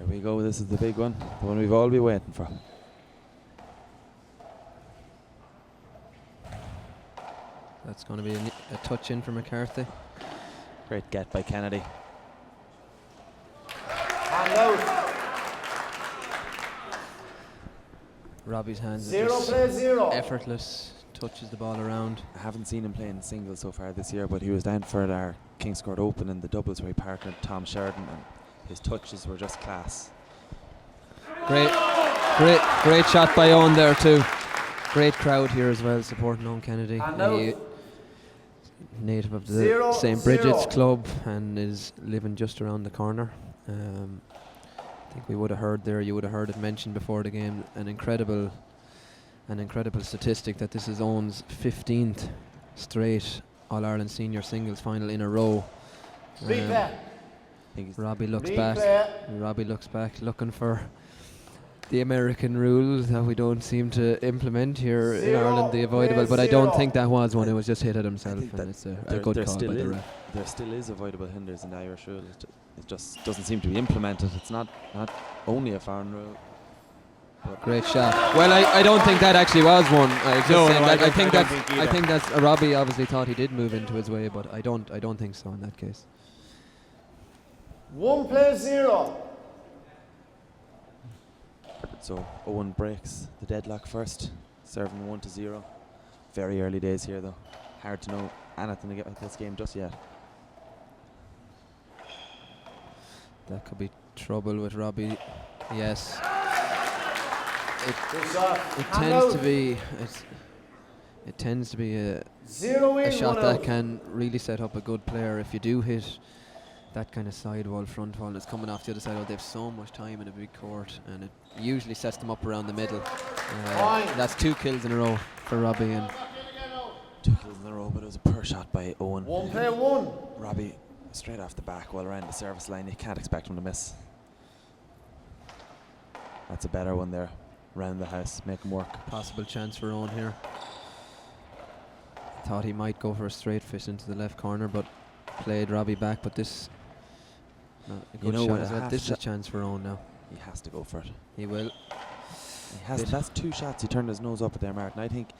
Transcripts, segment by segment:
Here we go, this is the big one, the one we've all been waiting for. That's going to be a touch in for McCarthy. Great get by Kennedy. Hand out. Robbie's hands Zero are just play zero. effortless, touches the ball around. I haven't seen him playing singles so far this year, but he was down for our King's Court Open in the doubles where he partnered Tom Sheridan, and his touches were just class. Great shot by Eoin there too. Great crowd here as well, supporting Eoin Kennedy. He, native of the St. Bridget's Club and is living just around the corner. I think we would have heard there, you would have heard it mentioned before the game, an incredible statistic that this is Eoin's 15th straight All-Ireland Senior Singles final in a row. Robbie looks back looking for the American rule that we don't seem to implement here in Ireland, the avoidable, but I don't think that was one. It was just hit at himself, and it's a good call by the ref. There still is avoidable hinders in the Irish rule. It just doesn't seem to be implemented. It's not only a foreign rule. Great shot. Well, I don't think that actually was one. I think that's Robbie obviously thought he did move into his way, but I don't think so in that case. 1-0. So Eoin breaks the deadlock first, serving 1-0. Very early days here though. Hard to know anything about this game just yet. That could be trouble with Robbie. Yes. It tends to be a shot that can really set up a good player. If you do hit that kind of sidewall, front wall, and it's coming off the other side, they have so much time in a big court, and it usually sets them up around the middle. That's 2 kills in a row for Robbie. And 2 kills in a row, but it was a poor shot by Eoin. 1-1. Robbie straight off the back, well around the service line. You can't expect him to miss. That's a better one there. Round the house, make him work. Possible chance for Eoin here. Thought he might go for a straight fist into the left corner, but played Robbie back. But this, a good shot as well. This is a chance for Eoin now. He has to go for it. He will. He has. That's 2 shots. He turned his nose up at there, Martin. I think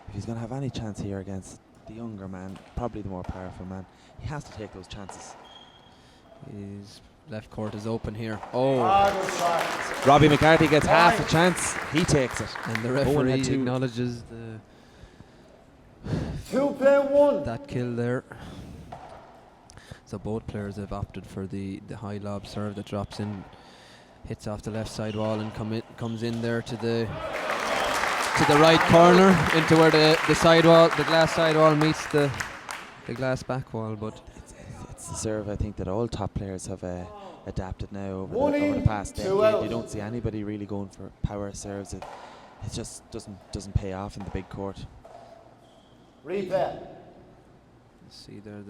if he's going to have any chance here against the younger man, probably the more powerful man, he has to take those chances. His left court is open here. Oh. Robbie McCarthy gets half a chance. He takes it. And the referee acknowledges the 2-1. that kill there. So both players have opted for the high lob serve that drops in, hits off the left side wall and comes in there to the right corner, into where the sidewall, the glass sidewall meets the glass back wall. But it's the serve I think that all top players have adapted now over the past decade. You don't see anybody really going for power serves. It just doesn't pay off in the big court. Replay. See there,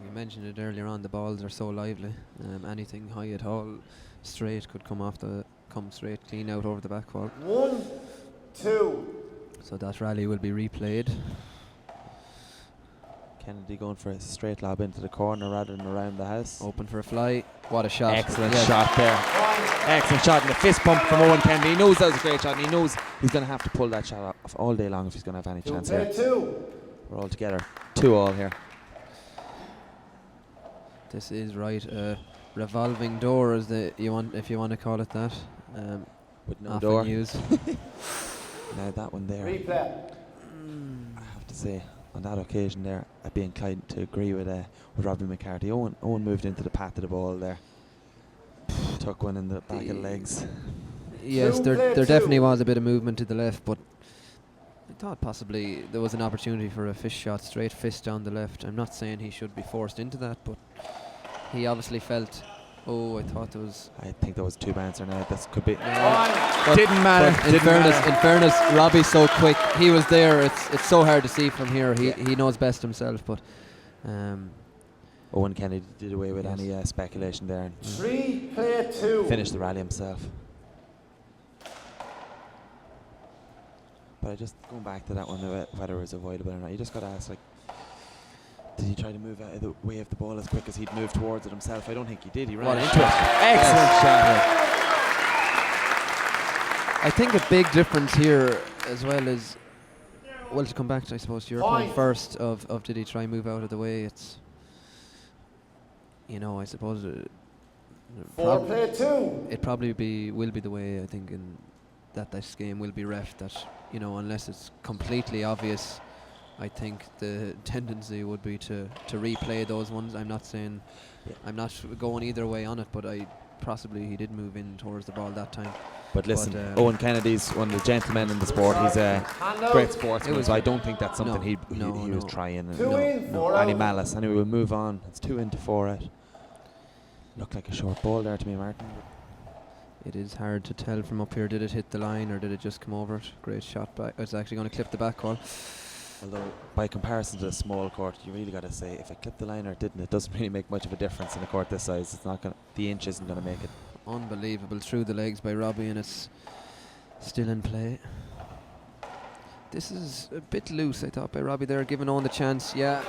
we mentioned it earlier on, the balls are so lively. Anything high at all, straight could come straight clean out over the back wall. 1-2. So that rally will be replayed. Kennedy going for a straight lob into the corner rather than around the house. Open for a fly. What a shot. Excellent shot there. Excellent shot, and the fist pump from Eoin Kennedy. He knows that was a great shot, and he knows he's going to have to pull that shot off all day long if he's going to have any chance here. 2-2. We're all together. 2-2 here. This is right, revolving door, as if you want to call it that. With no often door. Used. Now that one there. Replay. I have to say, on that occasion there, I'd be inclined to agree with Robbie McCarthy. Eoin moved into the path of the ball there. Took one in the back of the legs. Yes, there definitely was a bit of movement to the left, but I thought possibly there was an opportunity for a fist shot, straight fist down the left. I'm not saying he should be forced into that, but he obviously felt, I think there was 2 bouncer now. This could be. Didn't matter. But in fairness, Robbie's so quick. He was there. It's so hard to see from here. He knows best himself, but. Eoin Kennedy did away with any speculation there and 3-2. finished the rally himself. But I just going back to that one, whether it was avoidable or not, you just got to ask, did he try to move out of the way of the ball as quick as he'd moved towards it himself? I don't think he did. He ran into it. Excellent shot. I think a big difference here as well is, well, to come back to, I suppose, to your point first of did he try and move out of the way? It's, I suppose it probably will be the way, I think, in that this game will be ref, that, unless it's completely obvious, I think the tendency would be to replay those ones. I'm not saying, I'm not going either way on it, but possibly he did move in towards the ball that time. But listen, Eoin Kennedy's one of the gentlemen in the sport. He's a great sportsman, so I don't think that's something he was trying. Any malice. Anyway, we'll move on. It's 2 in to 4 out. Looked like a short ball there to me, Martin. It is hard to tell from up here. Did it hit the line or did it just come over it? Great shot back. It's actually going to clip the back wall. Although, by comparison to the small court, you really got to say, if it clipped the line or didn't, it doesn't really make much of a difference in a court this size. It's not going. The inch isn't going to make it. Unbelievable through the legs by Robbie, and it's still in play. This is a bit loose, I thought, by Robbie there, giving Eoin the chance. Yeah,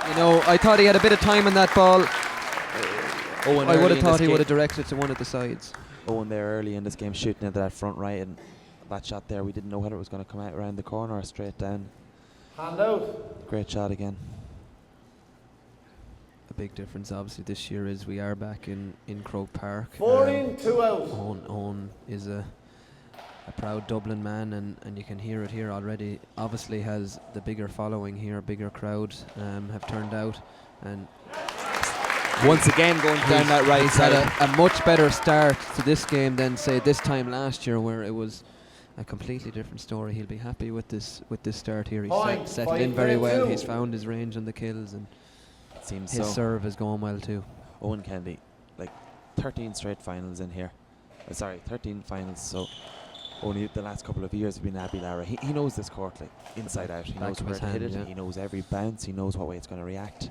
I thought he had a bit of time on that ball. I would have thought he would have directed it to one of the sides. Eoin there early in this game shooting into that front right, and that shot there, we didn't know whether it was going to come out around the corner or straight down. Hand out. Great shot again. A big difference obviously this year is we are back in Croke Park. 4 in, 2 out. Eoin is a proud Dublin man, and you can hear it here already. Obviously has the bigger following here, bigger crowd have turned out, and once again going down that right side. He's had a much better start to this game than, say, this time last year, where it was a completely different story. He'll be happy with this start here. He's settled in very well. He's found his range on the kills, and seems his serve is going well too. Eoin Kennedy, 13 straight finals in here. 13 finals. So only the last couple of years have been Abbey Lara. He knows this court inside out. He knows where to hit it. He knows every bounce. He knows what way it's going to react.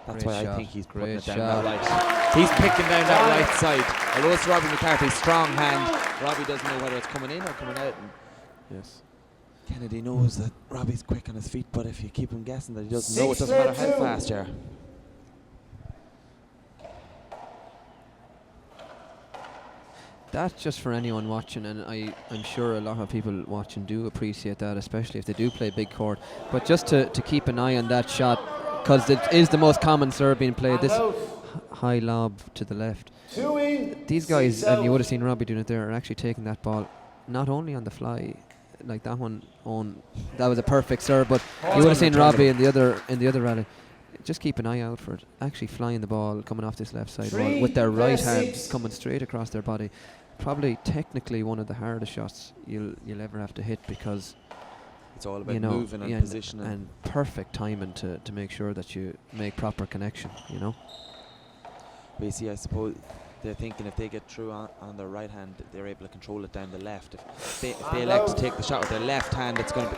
That's why I think he's putting it down that right. He's picking down that right side. Although it's Robbie McCarthy, strong hand. Robbie doesn't know whether it's coming in or coming out. Yes. Kennedy knows that Robbie's quick on his feet, but if you keep him guessing that he doesn't know, it doesn't matter how fast you are. That's just for anyone watching, and I'm sure a lot of people watching do appreciate that, especially if they do play big court. But just to keep an eye on that shot, because it is the most common serve being played, this high lob to the left. These guys, and you would have seen Robbie doing it there, are actually taking that ball not only on the fly, like that one that was a perfect serve, but you would have seen Robbie in the other rally. Just keep an eye out for it. Actually flying the ball, coming off this left side wall with their right hand coming straight across their body. Probably technically one of the hardest shots you'll ever have to hit, because it's all about moving and positioning and perfect timing to make sure that you make proper connection. But you see, I suppose they're thinking if they get through on their right hand, they're able to control it down the left. If they elect to take the shot with their left hand, it's going to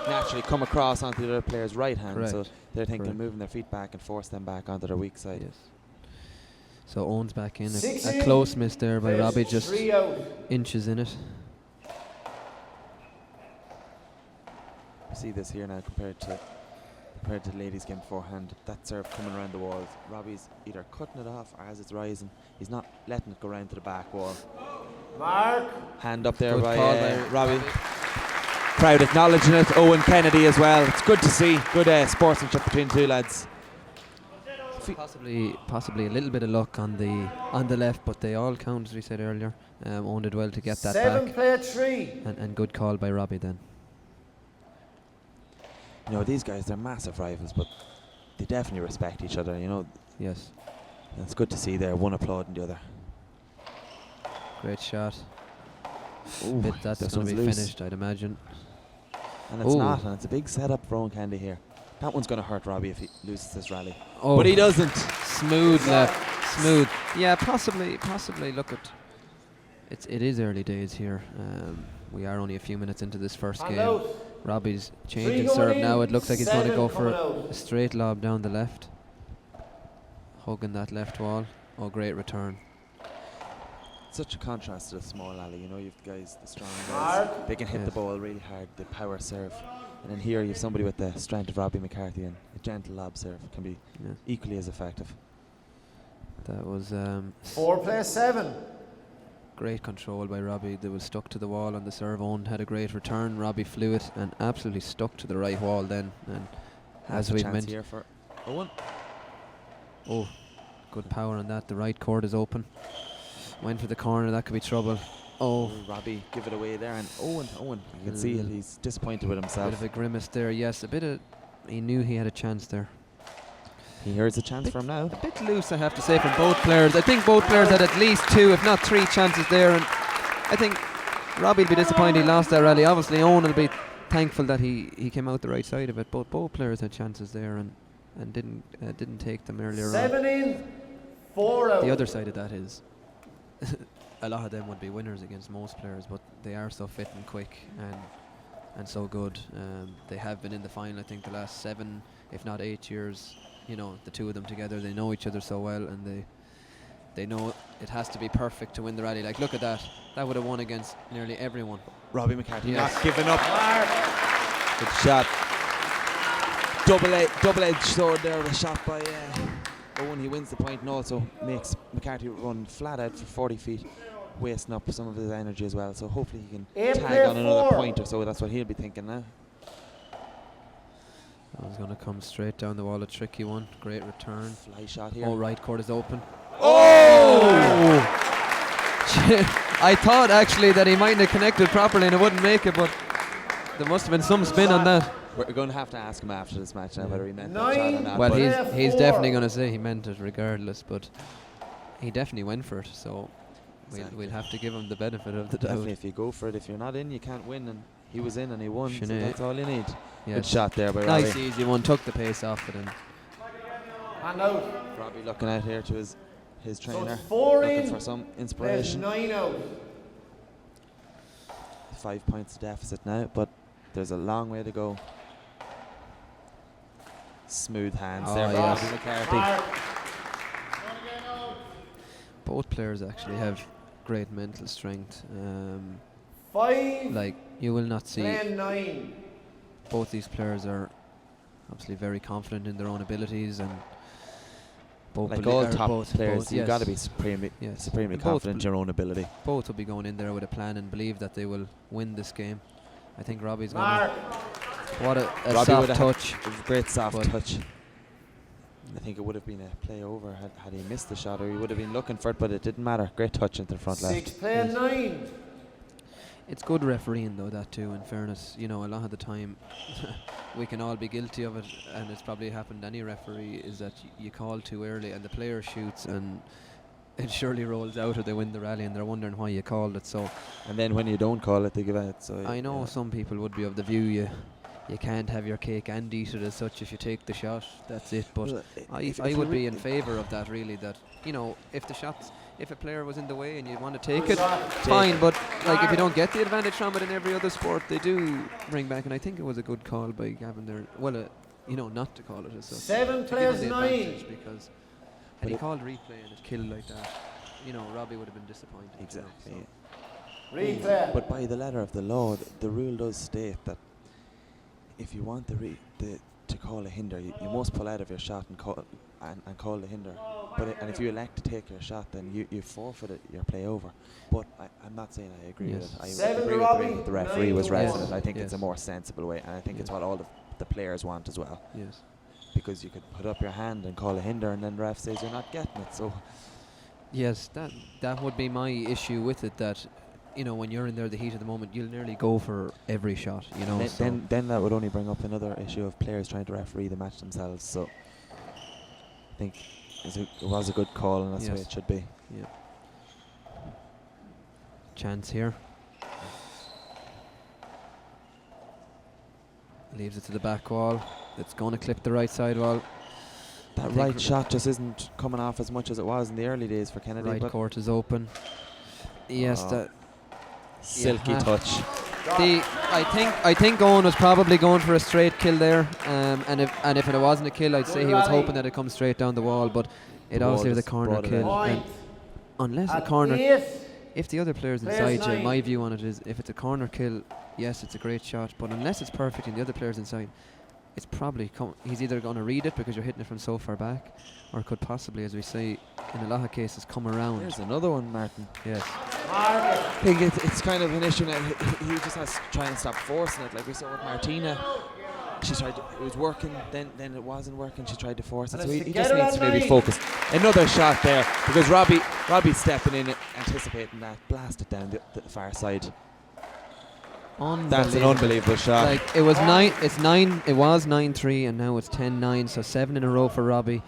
naturally come across onto the other player's right hand. Correct. So they're thinking of moving their feet back and force them back onto their weak side. Yes. So Eoin's back in. A close miss there by Robbie, just inches in it. See this here now compared to the ladies' game beforehand. That serve coming around the walls. Robbie's either cutting it off, or as it's rising, he's not letting it go round to the back wall. Hand up there by Robbie. Crowd acknowledging it. Eoin Kennedy as well. It's good to see. Good sportsmanship between two lads. Possibly a little bit of luck on the left, but they all count, as we said earlier. Eoin did well to get that back. 7-3. And good call by Robbie then. These guys, they're massive rivals, but they definitely respect each other, Yes. And it's good to see there, one applauding the other. Great shot. Ooh, that's going to be finished, I'd imagine. And it's not, and it's a big setup for Eoin Kennedy here. That one's going to hurt Robbie if he loses this rally. Oh, but he doesn't. Smooth left, smooth. Yeah, possibly. Look at it is early days here. We are only a few minutes into this first game. Robbie's changing serve now. It looks like he's going to go for a straight lob down the left, hugging that left wall. Oh, great return. Such a contrast to the small alley. You've guys, the strong guys, they can hit the ball really hard, the power serve. And then here you have somebody with the strength of Robbie McCarthy, and a gentle lob serve can be equally as effective. That was 4-7. Great control by Robbie. They were stuck to the wall on the serve. Owen had a great return. Robbie flew it and absolutely stuck to the right wall then. And as we've mentioned here for Eoin. Oh, good power on that. The right court is open. Went for the corner. That could be trouble. Oh, Robbie give it away there, and Eoin, you can see it, he's disappointed with himself. Bit of a grimace there. Yes, he knew he had a chance there. He hears a chance from now. A bit loose, I have to say, from both players. I think both players had at least 2, if not 3 chances there, and I think Robbie will be disappointed he lost that rally. Obviously, Eoin will be thankful that he came out the right side of it. Both players had chances there and didn't take them earlier 7 on. in, 4 out. The other side of that is a lot of them would be winners against most players, but they are so fit and quick and so good. They have been in the final, I think, the last 7, if not 8 years. You know, the two of them together, they know each other so well, and they know it has to be perfect to win the rally. Like, look at that. That would have won against nearly everyone. Robbie McCarthy Yes. not giving up. Good shot. Double-edged sword there, a shot by Eoin. He wins the point and also makes McCarthy run flat out for 40 feet, wasting up some of his energy as well. So hopefully he can tag on another point or so. That's what he'll be thinking now. I was going to come straight down the wall, a tricky one. Great return. Fly shot here. Oh, right court is open. Oh! I thought actually that he mightn't have connected properly and it wouldn't make it, but there must have been some spin on that. We're going to have to ask him after this match now whether he meant 9. that shot or not. Well, but he's definitely going to say he meant it regardless, but he definitely went for it, so we'll have to give him the benefit of the doubt. definitely, if you go for it, if you're not in, you can't win, and he was in and he won, so Sinead. that's all you need. Yes. Good shot there by Nice Robbie. easy one, took the pace off it, and Hand out. Robbie looking out here to his So trainer, it's 4 looking in. for some There's inspiration. 9 out. 5 points deficit now, but there's a long way to go. Smooth hands Oh, there by yes. Robbie McCarthy. Mark. both players actually have great mental strength. 5. Like, you will not see 9. both these players are obviously very confident in their own abilities, and both Like all top both players, you've yes. got to be supremely And both confident in your own ability. Both will be going in there with a plan and believe that they will win this game. I think Robbie's going Mark. to... What a Robbie soft would have touch. had a great soft But touch. I think it would have been a play over had he missed the shot, or he would have been looking for it, but it didn't matter. Great touch into the front 6 left. player 9. It's good refereeing though, that too, in fairness. You know, a lot of the time we can all be guilty of it, and it's probably happened to any referee, is that you call too early and the player shoots and it surely rolls out or they win the rally and they're wondering why you called it. So And then when you don't call it, they give out. So I know yeah. some people would be of the view you can't have your cake and eat it as such. If you take the shot, that's it. But Well, I would be in favour of that, really, that, you know, if a player was in the way and you want to take it, fine, but like if you don't get the advantage from it in every other sport, they do bring back, and I think it was a good call by Gavin there, not to call it as such. 7 To give players him the 9. advantage, because had But he it- called replay and it killed like that, you know, Robbie would have been disappointed. you know, Exactly. so. Replay. But by the letter of the law, the rule does state that if you want to call a hinder, you must pull out of your shot and call the hinder. And if you elect to take your shot, then you forfeited your play over. But I'm not saying I agree with it. I 7 agree with the Robbie, way that the referee 9 was to wrestling one. it. I think Yes. it's a more sensible way, and I think it's what all the players want as well. Yes. Because you could put up your hand and call a hinder, and then the ref says you're not getting it. So Yes, that would be my issue with it, that, you know, when you're in there the heat of the moment, you'll nearly go for every shot, you know. then that would only bring up another issue of players trying to referee the match themselves. So I think it was a good call, and that's the way Yes. it should be. Yeah. Chance here. Leaves it to the back wall. It's going to clip the right side wall. I That think right shot just isn't coming off as much as it was in the early days for Kennedy. Right but court is open. Yes, Oh. Silky Yeah. touch. I think Eoin was probably going for a straight kill there, and if it wasn't a kill, I'd say he was hoping that it comes straight down the wall, but it The obviously wall was a just corner brought it kill. out. And Point. unless a At corner, 8. if the other player's Players inside you, 9. my view on it is, if it's a corner kill, yes, it's a great shot, but unless it's perfect and the other player's inside, it's probably he's either going to read it because you're hitting it from so far back, or could possibly, as we say, in a lot of cases, come around. There's another one, Martin. Yes. Mark I think it's kind of an issue now. He just has to try and stop forcing it. Like we saw with Martina, she tried. It was working, then it wasn't working. She tried to force it. So he just needs to maybe focus. Another shot there because Robbie's stepping in, anticipating that, blast it down the far side. That's an unbelievable shot. Like it was 9. It's 9. It was 9-3, and now it's 10-9. So 7 in a row for Robbie.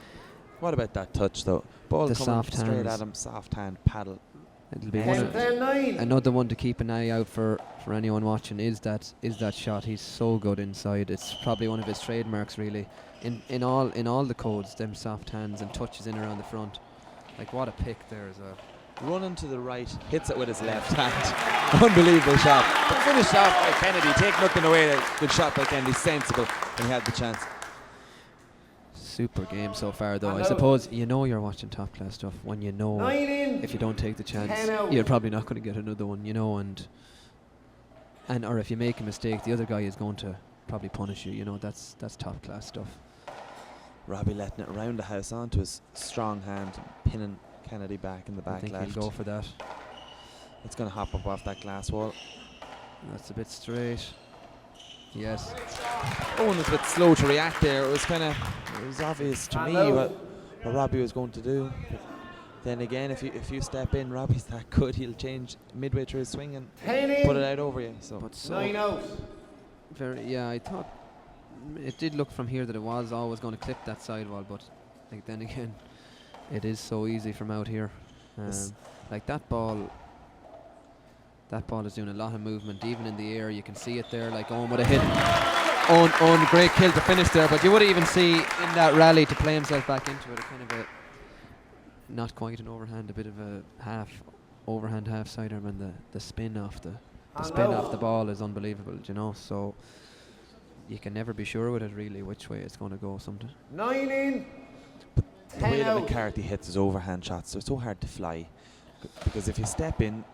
What about that touch though? Ball The coming soft straight hands. at him, soft hand paddle. It'll be 10-9. another one to keep an eye out for anyone watching. Is that shot? He's so good inside. It's probably one of his trademarks, really. In all the codes, them soft hands and touches in around the front. Like what a pick there as well. Running to the right, hits it with his left hand. Unbelievable shot. But finished off by Kennedy. Take nothing away. Good shot by Kennedy. Sensible when he had the chance. Super game so far, though. I suppose you know you're watching top class stuff when you know 9 in. if you don't take the chance, 10 out. you're probably not going to get another one, you know, and or if you make a mistake, the other guy is going to probably punish you. You know, that's top class stuff. Robbie letting it round the house onto his strong hand, pinning Kennedy back in the back I think left. he'll go for that. It's going to hop up off that glass wall. That's a bit straight. Yes. Owen was a bit slow to react there. It was obvious to me what Robbie was going to do. But then again, if you step in, Robbie's that good. He'll change midway through his swing and 10 in. put it out over you. So But so 9 out. I thought it did look from here that it was always going to clip that sidewall, but like then again, it is so easy from out here. Like that ball is doing a lot of movement, even in the air. You can see it there. Like Eoin would have hit. Eoin, great kill to finish there, but you would even see in that rally to play himself back into it, a kind of a not quite an overhand, a bit of a half overhand, half sidearm, and the spin off the spin off the ball is unbelievable, you know. So you can never be sure with it really which way it's going to go. Sometimes 9 in. the way 10 that out. McCarthy hits his overhand shots, they're so hard to fly. Because if you step in,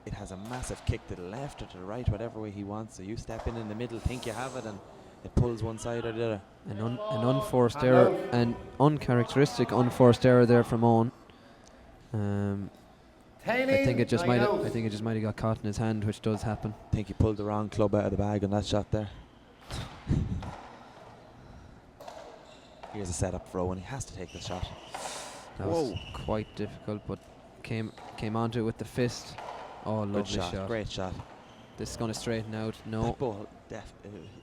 it has a massive kick to the left or to the right, whatever way he wants. So you step in the middle, think you have it, and it pulls one side or the other. an unforced error, an uncharacteristic unforced error there from Eoin. 10 I in. think it just 9 might out. have got caught in his hand, which does happen. I think he pulled the wrong club out of the bag on that shot there. Here's a setup for Eoin. He has to take the shot. That was quite difficult, but came onto it with the fist. Oh, lovely Good shot. Great shot. This is going to straighten out. No. That ball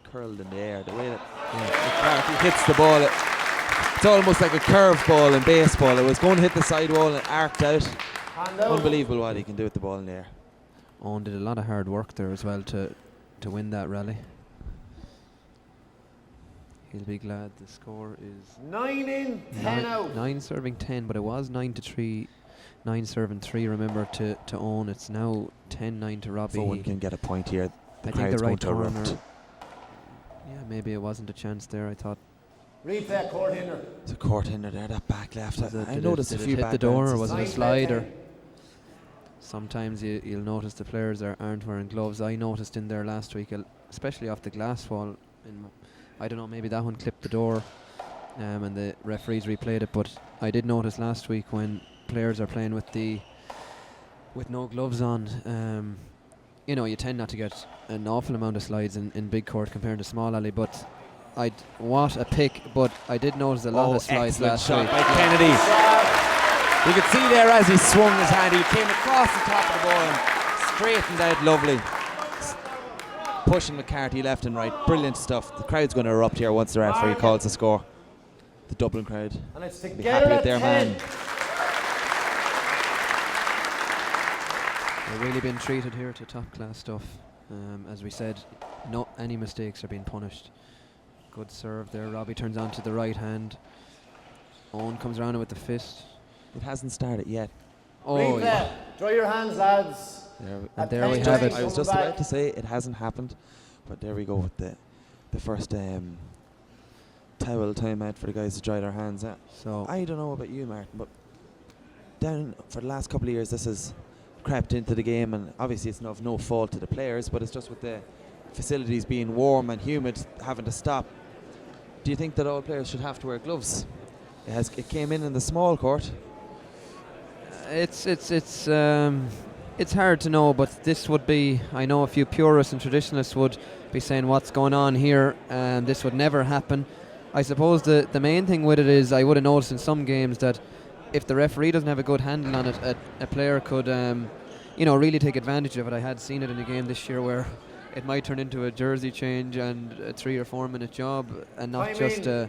curled in the air. The way that McCarthy hits the ball, it's almost like a curved ball in baseball. It was going to hit the sidewall and it arced out. Hand out. Unbelievable what he can do with the ball in the air. Eoin did a lot of hard work there as well to win that rally. He'll be glad the score is 9 in. 10 out. 9 serving 10, but it was 9-3. 9 serving 3, remember, to Eoin. It's now 10-9 to Robbie. Eoin can get a point here. I think crowd's the right going to corner. erupt. Yeah, maybe it wasn't a chance there. I thought. Replay court hinder. It's a court hinder there, that back left. I Did noticed it a few hit back the door, or bounces. was it a Nine slide? play Or sometimes you'll notice the players aren't wearing gloves. I noticed in there last week, especially off the glass wall. I don't know, maybe that one clipped the door, and the referees replayed it. But I did notice last week when players are playing with no gloves on, you tend not to get an awful amount of slides in big court compared to small alley. But what a pick! But I did notice a lot of slides excellent last shot week. by Kennedy. You could see there as he swung his hand, he came across the top of the ball and straightened out lovely. Pushing McCarthy left and right. Brilliant stuff. The crowd's going to erupt here once the referee calls the score. The Dublin crowd. And it's Be together happy with at their 10. man. They've really been treated here to top class stuff. As we said, no any mistakes are being punished. Good serve there. Robbie turns on to the right hand. Eoin comes around with the fist. It hasn't started yet. Oh, Replay. yeah. Dry your hands, lads. And there we have it. I was just about to say it hasn't happened, but there we go with the first towel timeout for the guys to dry their hands out. So I don't know about you, Martin, but down for the last couple of years this has crept into the game, and obviously it's of no fault to the players, but it's just with the facilities being warm and humid having to stop. Do you think that all players should have to wear gloves? It came in the small court. it's It's hard to know, but this would be, I know a few purists and traditionalists would be saying what's going on here, and this would never happen. I suppose the main thing with it is I would have noticed in some games that if the referee doesn't have a good handle on it, a player could really take advantage of it. I had seen it in a game this year where it might turn into a jersey change and a 3 or 4 minute job, and not just a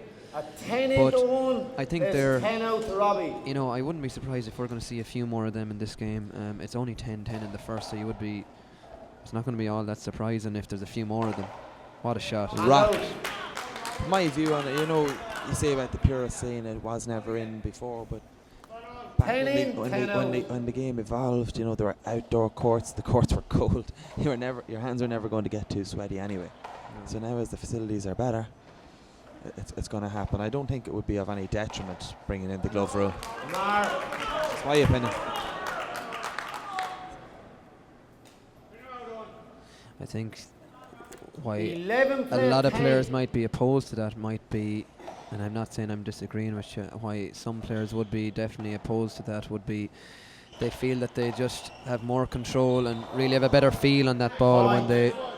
10 but into 1. I think There's they're 10 out to Robbie. I wouldn't be surprised if we're going to see a few more of them in this game. It's only 10-10 in the first, so it's not going to be all that surprising if there's a few more of them. What a shot. Rock. My view on it, you say about the purists saying it was never in before, but back when the game evolved, there were outdoor courts, the courts were cold. Your hands were never going to get too sweaty anyway. No. So now as the facilities are better, it's going to happen. I don't think it would be of any detriment bringing in the glove rule. That's my opinion. I think why 11 a lot of 10. players might be opposed to that might be, and I'm not saying I'm disagreeing with you, why some players would be definitely opposed to that would be they feel that they just have more control and really have a better feel on that ball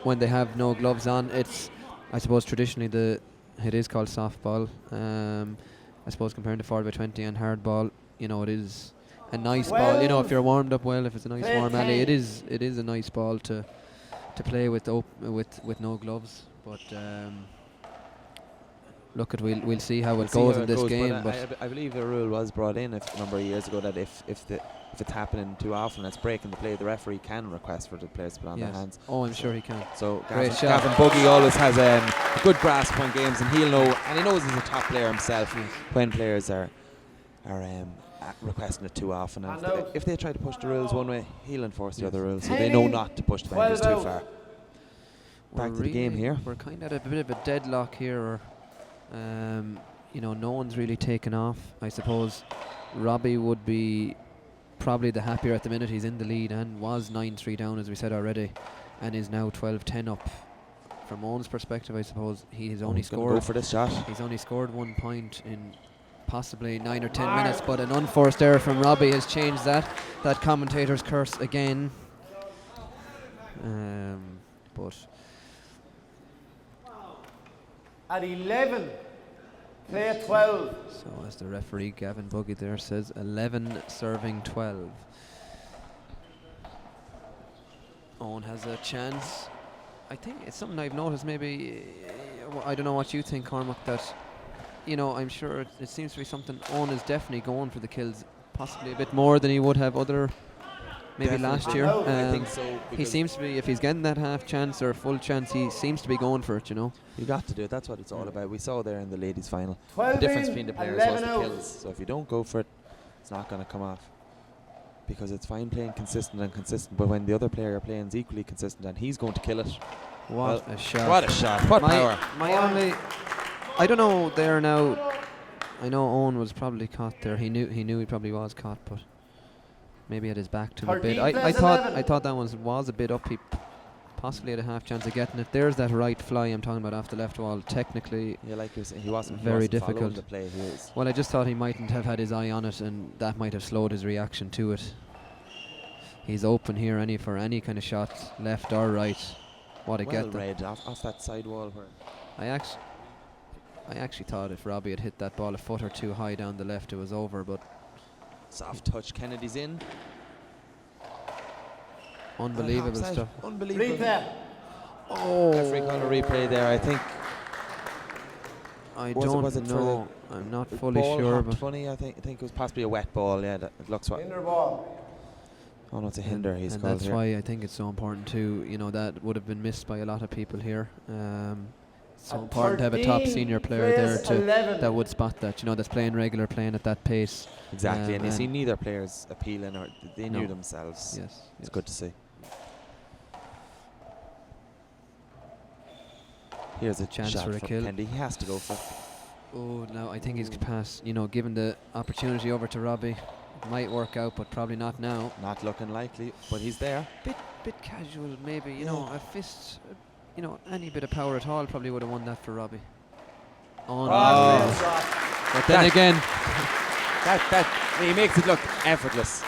when they have no gloves on. It's, I suppose, traditionally it is called softball. I suppose comparing to 4x20 and hardball, it is a nice ball. If you're warmed up well, if it's a nice warm alley, it is a nice ball to play with no gloves. But we'll see how it goes in this game. But I believe the rule was brought in a number of years ago that if it's happening too often, it's breaking the play, the referee can request for the players to put on their hands. Oh, I'm sure he can. So Gavin Buggy always has a good grasp on games, and he'll know, and he knows he's a top player himself when players are requesting it too often. And if they try to push the rules one way, he'll enforce the other rules, so they know not to push the boundaries too far. Back to the game here. We're kind of at a bit of a deadlock here. No one's really taken off. I suppose Robbie would be probably the happier at the minute. He's in the lead and was 9-3 down, as we said already, and is now 12-10 up. From Eoin's perspective, I suppose he's only scored. Go for this shot. He's only scored 1 point in possibly 9 or 10 minutes, but an unforced error from Robbie has changed that commentator's curse again. But at 11, play at 12. So as the referee Gavin Buggy there says, 11 serving 12. Eoin has a chance. I think it's something I've noticed, maybe, I don't know what you think, Cormac, that, I'm sure it seems to be something Eoin is definitely going for the kills, possibly a bit more than he would have maybe last year. I think so. He seems to be, if he's getting that half chance or a full chance, he seems to be going for it, You got to do it. That's what it's all about. We saw there in the ladies' final. 12 the difference in, between the players was the kills. So if you don't go for it, it's not going to come off. Because it's fine playing consistent, but when the other player playing is equally consistent and he's going to kill it. What a shot. What a shot. What power. I don't know there now. I know Eoin was probably caught there. He knew he probably was caught, but maybe had his back to him a bit. I thought that one was a bit up. He possibly had a half chance of getting it. There's that right fly I'm talking about off the left wall. Technically, he wasn't very difficult. The play. Well, I just thought he mightn't have had his eye on it, and that might have slowed his reaction to it. He's open here for any kind of shot, left or right. What a get read off that side wall. Where I actually thought if Robbie had hit that ball a foot or two high down the left, it was over, but soft touch. Kennedy's in. Unbelievable stuff. Unbelievable. Replay. Oh. Referee called a replay there, I think. I don't know. I'm not fully sure. But funny, I think it was possibly a wet ball. Yeah, it looks what. Hinder ball. Oh no, it's a hinder. He's and called that's here. why I think it's so important too. That would have been missed by a lot of people here. It's so important to have a top senior player there that would spot that. That's playing at that pace. Exactly, and you see neither players appealing, or they knew themselves. Yes, it's good to see. Here's a chance shot for a kill. Kennedy. He has to go for it. Oh, no, I think he's passed. Given the opportunity over to Robbie, it might work out, but probably not now. Not looking likely, but he's there. Bit casual, maybe. A fist. Any bit of power at all probably would have won that for Robbie. But then again, that he makes it look effortless.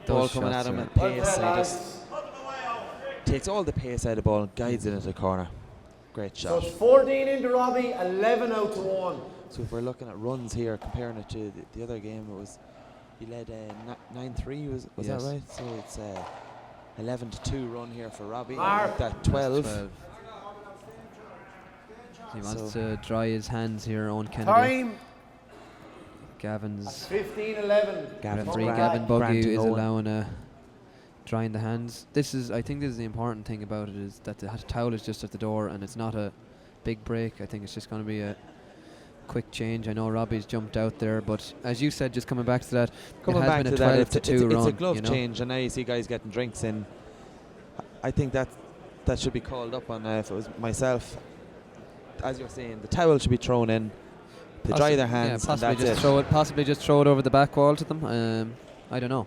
ball coming at him at pace. He just takes all the pace out of the ball and guides it into the corner. Great So shot. it's 14 into Robbie, 11 out to 1. So if we're looking at runs here, comparing it to the other game, it was he led 9-3. Was Yes. that right? So it's 11-2 run here for Robbie. Mark. That 12. He wants to dry his hands here on Kennedy. Time. Gavin's 15-11. referee Grant- Gavin Buggy granting is Eoin. allowing drying the hands. I think this is the important thing about it, is that the towel is just at the door and it's not a big break. I think it's just going to be a quick change. I know Robbie's jumped out there, but as you said, just coming back to that, Coming it has back been to a that, 12-2 run. it's a glove you know? change, and now you see guys getting drinks in. I think that should be called up on. If it was myself, as you're saying, the towel should be thrown in to dry their hands, Yeah, and that's it. possibly just throw it over the back wall to them. I don't know.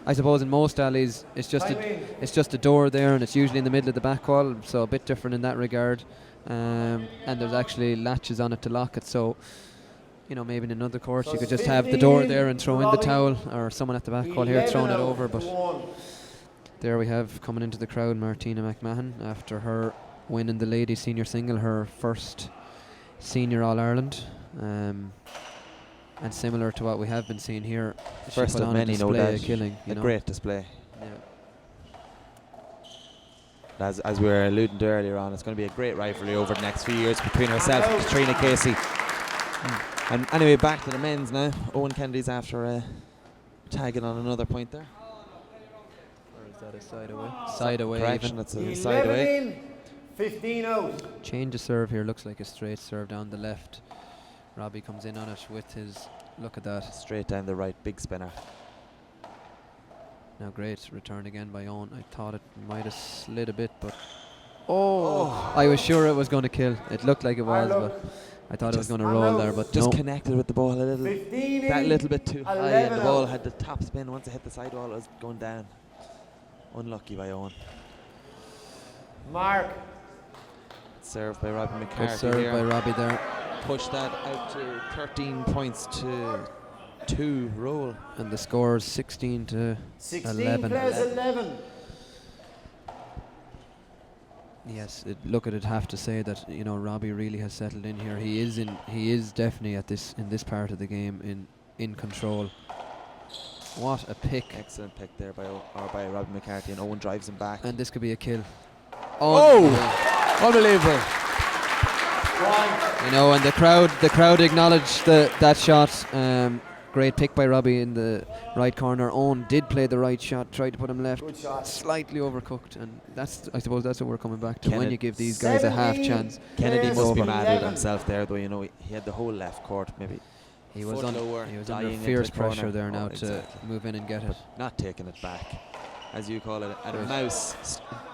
I suppose in most alleys it's just a door there, and it's usually in the middle of the back wall, so a bit different in that regard. And there's actually latches on it to lock it, so maybe in another court you could just have the door there and throw in the towel, or someone at the back wall here throwing it over. But there we have, coming into the crowd, Martina McMahon, after her win in the ladies senior single, her first senior All-Ireland. And similar to what we have been seeing here, she First put of on many, a no display doubt. of killing. A great display. Yeah. As we were alluding to earlier on, it's going to be a great rivalry over the next few years between herself and Katrina Casey. And anyway, back to the men's now. Eoin Kennedy's after tagging on another point there. Or is that a side away? Side away. Correction, Even. it's a side 11 away. in, 15 out. Change of serve here. Looks like a straight serve down the left. Robbie comes in on it with his. Look at that. Straight down the right, big spinner. Now great return again by Eoin. I thought it might have slid a bit, but I was sure it was going to kill. It looked like it was, but I thought it was going to roll there. But Just no. connected with the ball a little, 15 that in, little bit too high, and 11 the ball out. had the top spin. Once it hit the sidewall, it was going down. Unlucky by Eoin. Mark. Served by Robbie Good McCarthy serve here. by Robbie there. Push that out to 13 points to 2 roll. And the score is 16 to 16 11. plays 11. Yes, look at it. Have to say that Robbie really has settled in here. He is definitely in this part of the game in control. What a pick! Excellent pick there by Robbie McCarthy, and Eoin drives him back. And this could be a kill. Unbelievable! And the crowd acknowledged that shot. Great pick by Robbie in the right corner. Eoin did play the right shot, tried to put him left, Good shot. slightly overcooked, and I suppose that's what we're coming back to. Kennedy- When you give these guys a half 17. chance. Kennedy Yes. must be Over. mad with 11. himself there, though. He had the whole left court, maybe He was foot under lower, he was dying under into fierce the corner. pressure there now Oh, to exactly. move in and get it. Not taking it back, as you call it, and a Right. mouse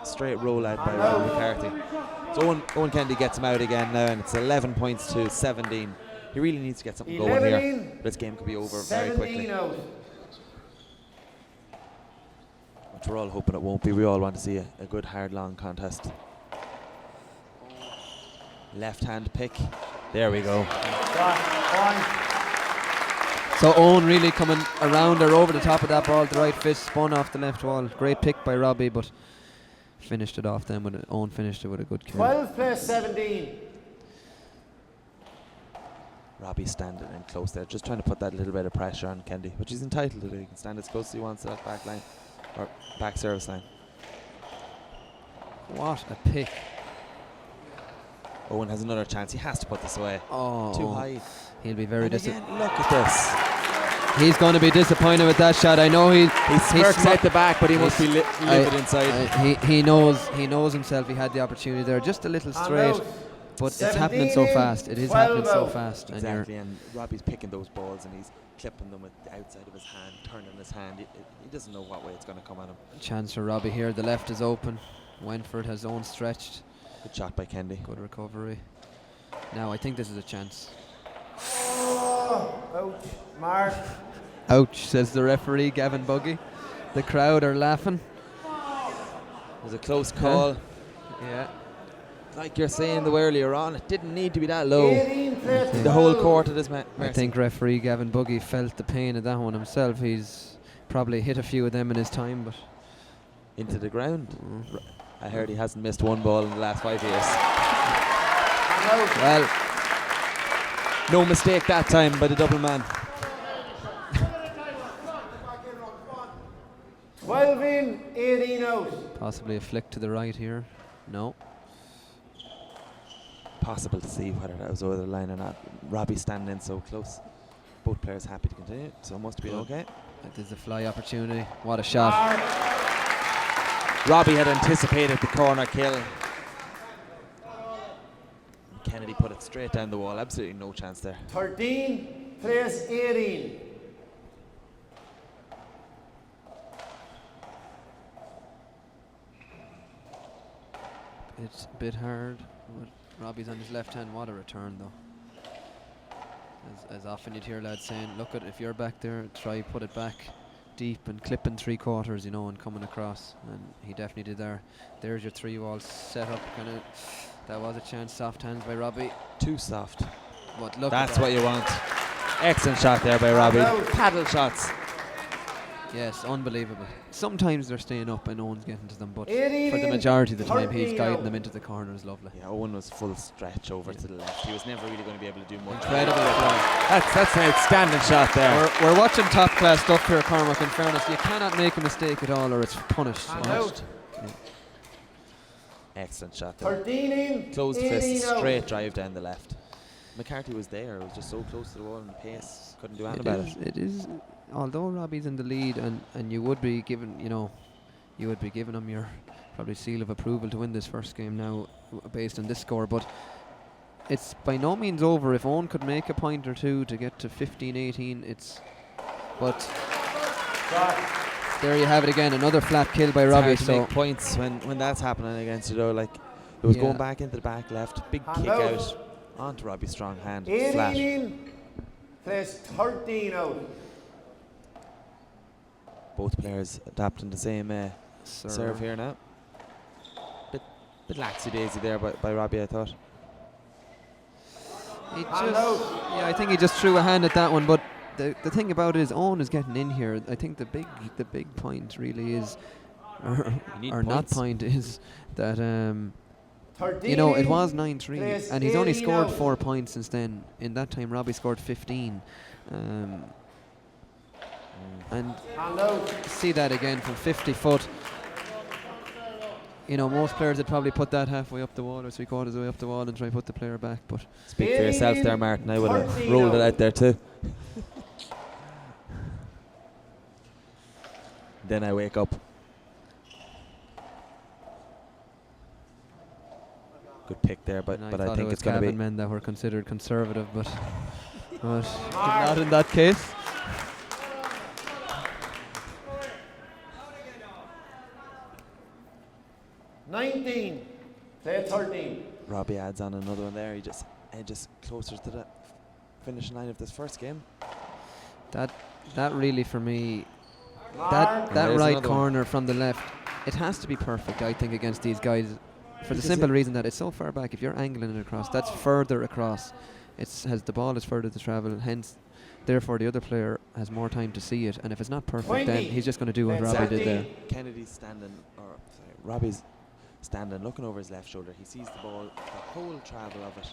straight roll out by Robbie McCarthy. So Eoin Kennedy gets him out again now, and it's 11 points to 17. He really needs to get something going 11 here. in, This game could be over very 17 quickly, out. which we're all hoping it won't be. We all want to see a good, hard, long contest. Left hand pick. There we go. Point. So Eoin really coming around or over the top of that ball. The right fist spun off the left wall. Great pick by Robbie, but finished it off then. Eoin finished it with a good kill. 12 plays 17. Robbie standing in close there, just trying to put that little bit of pressure on Kennedy, which he's entitled to do. He can stand as close as he wants to that back line, or back service line. What a pick! Eoin has another chance. He has to put this away. Oh, Too high. He'll be very And disappointed. again, look at this. He's going to be disappointed with that shot. I know He smirks smi- out the back, but he must be he's- livid inside. he knows himself. He had the opportunity there, just a little straight, but it's happening so 17, fast. It is 12 happening so out. fast, and Exactly, and Robbie's picking those balls and he's clipping them with the outside of his hand, turning his hand. He doesn't know what way it's going to come at him. chance for Robbie here. The left is open. Wentford has own stretched. Good shot by Kennedy. Good recovery. Now I think this is a chance. Ouch. Mark. Ouch, says the referee, Gavin Buggy. The crowd are laughing. It was a close call. Yeah. Like you're saying though earlier on, it didn't need to be that low. 18 plays The whole 12. court at his mercy. I think referee Gavin Buggy felt the pain of that one himself. He's probably hit a few of them in his time, but into the ground. I heard he hasn't missed one ball in the last 5 years. well, No mistake that time by the Dublin man. 12 in, 18 out. possibly a flick to the right here. No. Possible to see whether that was over the line or not. Robbie standing in so close. Both players happy to continue, so it must be okay. There's a fly opportunity. What a shot. Robbie had anticipated the corner kill. Kennedy put it straight down the wall. Absolutely no chance there. 13, place 18. It's a bit hard. But Robbie's on his left hand. What a return, though. As often you'd hear lads saying, look at if you're back there, try put it back deep and clipping 3/4, you know, and coming across. And he definitely did there. There's your 3 walls set up. That was a chance. Soft hands by Robbie. Too soft. But look, that's what you want. Excellent shot there by Robbie. Paddle shots. Yes, unbelievable. Sometimes they're staying up and Owen's getting to them, but 18, for the majority of the time he's 13 guiding out. them into the corners. Lovely. Yeah, Eoin was full stretch over to the left. He was never really going to be able to do much. Incredible try. That's an outstanding shot there. We're watching top class stuff here, Cormac. In fairness, you cannot make a mistake at all or it's punished. And Yeah. out. Excellent shot there. 13 in, Closed 18 fist, out. straight drive down the left. McCarthy was there. It was just so close to the wall and the pace. Couldn't do anything about it. It is, although Robbie's in the lead and you would be given, you would be giving him your probably seal of approval to win this first game now based on this score, but it's by no means over. If Eoin could make a point or two to get to 15-18, but there you have it again, another flat kill by It's Robbie. hard to So make points when that's happening against you, though. Like it was going back into the back left, big Hand kick out. out onto Robbie's strong hand, 18 flat. in, place 13 out. Both players adapting the same serve here now. Bit laxy-daisy there by Robbie, I thought. He Hand out. I think he just threw a hand at that one, but the thing about it is Eoin is getting in here. I think the big point really is, need or not points. point is that 13 it was in, 9-3 place and he's only 18 scored out. 4 points since then. In that time Robbie scored 15, and Hand out. see that again from 50 foot. Most players would probably put that halfway up the wall or 3/4 of the way up the wall and try to put the player back, but Speak for yourself there, Martin. I would have 13 rolled it out. out there too. Then I wake up. Good pick there, but and I thought think it it's was going to Cavan be. men that were considered conservative, but not in that case. Nineteen, play 13. Robbie adds on another one there. He just edges closer to the finishing line of this first game. That really for me, Mark. that There's right another one. corner from the left, it has to be perfect, I think, against these guys, for the Because simple it- reason that it's so far back. If you're angling it across, that's further across. The ball is further to travel, hence, therefore, the other player has more time to see it. And if it's not perfect, then 20. he's just going to do what That's Robbie did there. Kennedy's standing, Robbie's standing, looking over his left shoulder. He sees the ball, the whole travel of it,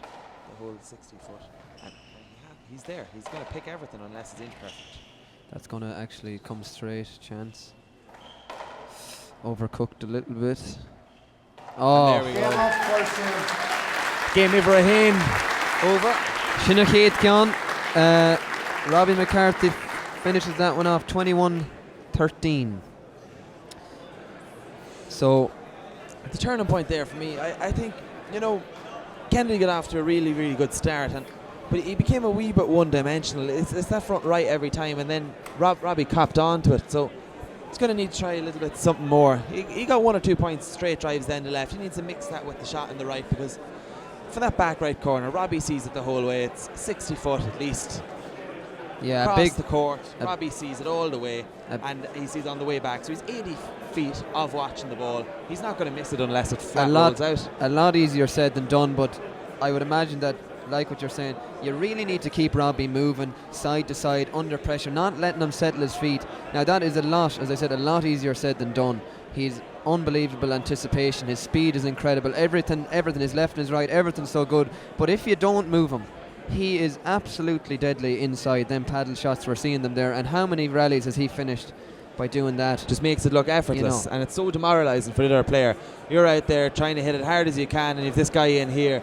the whole 60 foot, and he's there. He's going to pick everything unless it's inch perfect. That's going to actually come straight, chance. Overcooked a little bit. Oh, And there we Game go. off first game. Game over a hen. Over. Shinnachet Kion. Robbie McCarthy finishes that one off 21-13. So The turning point there for me, I think, Kennedy got off to a really, really good start, but he became a wee bit one-dimensional. It's that front right every time, and then Robbie copped onto it. So he's going to need to try a little bit something more. He got 1 or 2 points, straight drives down the left. He needs to mix that with the shot in the right, because for that back right corner, Robbie sees it the whole way. It's 60 foot at least. yeah, Across big. the court, Robbie sees it all the way, and he sees it on the way back. So he's 80 feet of watching the ball. He's not going to miss it unless it flat rolls out. A lot easier said than done, but I would imagine that like what you're saying. You really need to keep Robbie moving side to side under pressure, not letting him settle his feet. Now that is a lot, as I said, a lot easier said than done. He's unbelievable anticipation. His speed is incredible. Everything, his left and his right, everything's so good. But if you don't move him, he is absolutely deadly inside them paddle shots. We're seeing them there. And how many rallies has he finished by doing that? Just makes it look effortless, and it's so demoralising for the other player. You're out there trying to hit it hard as you can, and if this guy in here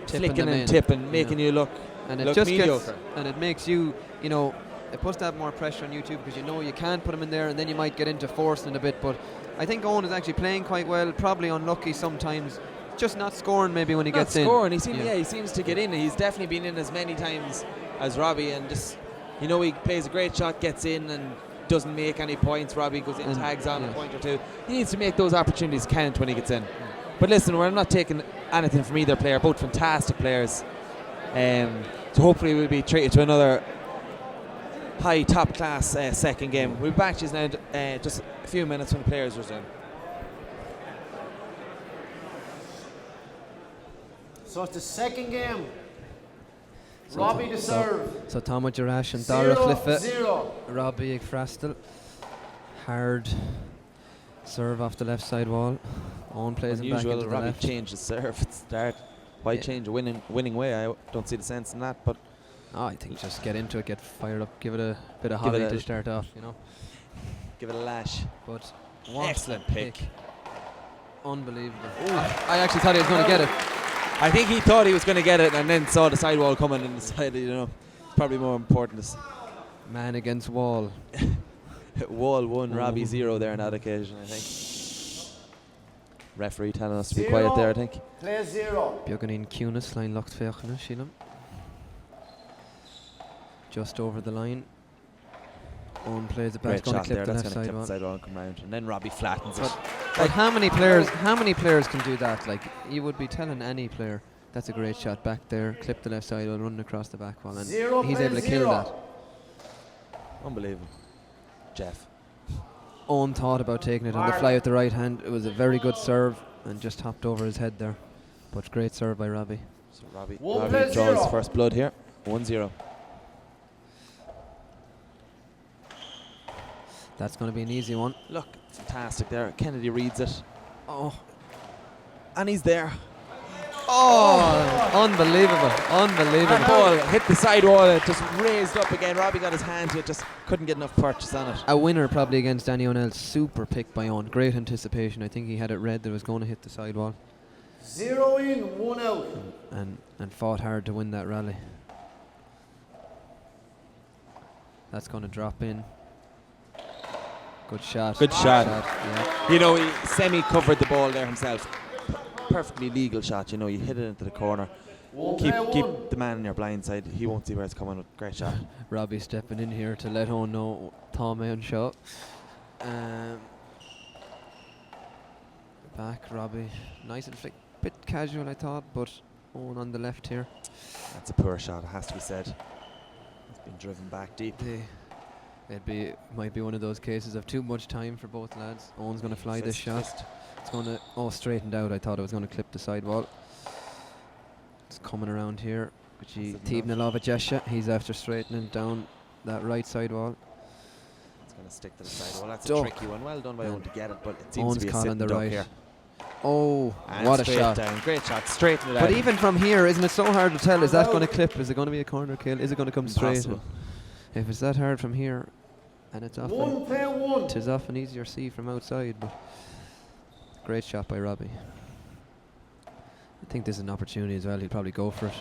flicking and tipping, making you look and it look just mediocre. and it makes you, it puts that more pressure on you too, because you can't put him in there, and then you might get into forcing it a bit. But I think Eoin is actually playing quite well, probably unlucky sometimes, just not scoring maybe when he gets in. He seems to get in. He's definitely been in as many times as Robbie, and just he plays a great shot, gets in and doesn't make any points. Robbie goes in, tags on a point or two. He needs to make those opportunities count when he gets in. But listen, we're not taking anything from either player, both fantastic players. So hopefully we'll be treated to another high top class second game. We'll be back to you now just a few minutes when the players resume. So it's the second game. Robbie to serve. So Thomas Jarash and Dara Clifford. 0-0. Robbie Frastel. Hard serve off the left side wall. Owen plays him back into the Robbie left. changed his serve at the start. Why change a winning way? I don't see the sense in that, but I think just get into it, get fired up, give it a bit of holly to start off, give it a lash. But excellent pick. Unbelievable. I actually thought he was going to get it. I think he thought he was going to get it and then saw the sidewall coming and decided, probably more important is man against wall. Wall 1, Robbie 0 there on that occasion, I think. Referee telling us to be quiet there, I think. Play 0. Björganin Kunis, line locked Fechner, Sheelam. Just over the line. Owen plays it back, Great going to shot clip there, the that's left going to clip side the sidewall and come round. And then Robbie flattens it. But how many players can do that? Like, you would be telling any player, that's a great shot back there, clip the left side, running across the back wall, and he's able to kill that. Unbelievable. Jeff. Owen thought about taking it on the fly with the right hand. It was a very good serve and just hopped over his head there. But great serve by Robbie. So Robbie draws first blood here. 1-0. That's going to be an easy one. Look, fantastic there. Kennedy reads it. Oh. And he's there. Unbelievable. That ball hit the sidewall, it just raised up again. Robbie got his hand to it, just couldn't get enough purchase on it. A winner probably against Danny O'Neill. Super pick by Eoin. Great anticipation. I think he had it read that it was going to hit the sidewall. 0 in, 1 out. And fought hard to win that rally. That's going to drop in. Good shot. Yeah. He semi-covered the ball there himself. Perfectly legal shot, you hit it into the corner. Keep the man on your blind side. He won't see where it's coming. Great shot. Robbie stepping in here to let Eoin know Tom Eoin shot. Back Robbie, nice and flick. Bit casual I thought, but Eoin on the left here. That's a poor shot, it has to be said. It's been driven back deep. Might be one of those cases of too much time for both lads. Eoin's going to fly this shot. It's going to straightened out. I thought it was going to clip the sidewall. It's coming around here. He's after straightening down that right sidewall. It's going to stick to the sidewall. That's a tricky one. Well done by Eoin to get it, but it seems to be a on sitting the duck right here. Oh, and what a shot. Down. Great shot. Straighten it out. But even from here, isn't it so hard to tell? Is that going to clip? Is it going to be a corner kill? Is it going to come straight? If it's that hard from here, and it's often, it is often easier to see from outside. But great shot by Robbie. I think this is an opportunity as well. He'll probably go for it.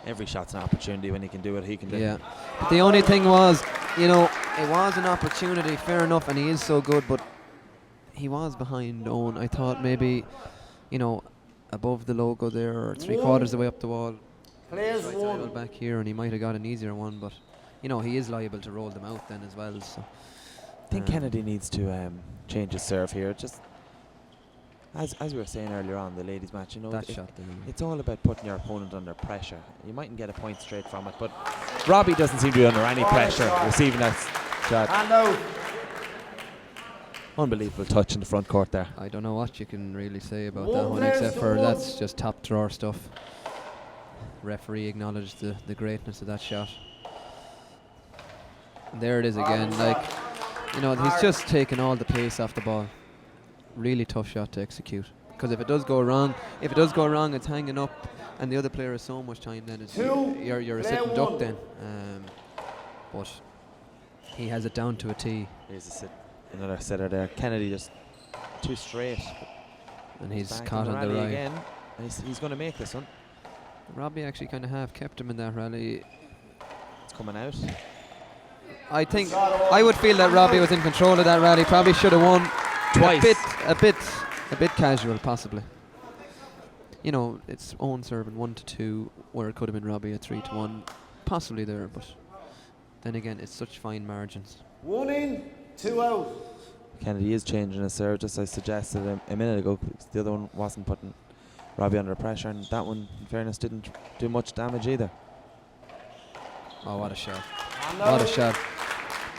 Every shot's an opportunity. When he can do it, he can do it. Yeah. But the only thing was, it was an opportunity, fair enough, and he is so good, but he was behind Eoin. I thought maybe, above the logo there, or 3/4 of the way up the wall. Plays right one. back here, and he might have got an easier one, but he is liable to roll them out then as well. So I think Kennedy needs to change his serve here. Just as we were saying earlier on, the ladies' match, it's all about putting your opponent under pressure. You mightn't get a point straight from it, but Robbie doesn't seem to be under any pressure receiving that shot. Hand out. Unbelievable touch in the front court there. I don't know what you can really say about that one, except for that's just top drawer stuff. referee acknowledged the greatness of that shot. And there it is again. Like, you know, he's just taken all the pace off the ball. Really tough shot to execute. Because if it does go wrong, it's hanging up, and the other player has so much time. Then it's you're a sitting duck then. But he has it down to a T. Here's another sitter there. Kennedy just too straight. And he's caught on the right. Again. And he's going to make this one. Robbie actually kind of half kept him in that rally. It's coming out. I think I would feel that Robbie was in control of that rally. Probably should have won twice. A bit casual, possibly. You know, it's Eoin serving 1-2, where it could have been Robbie at 3-1, possibly there. But then again, it's such fine margins. 1 in, 2 out. Kennedy is changing his serve, just as I suggested a minute ago. The other one wasn't putting Robbie under pressure, and that one, in fairness, didn't do much damage either. Oh, what a shot. What a shot.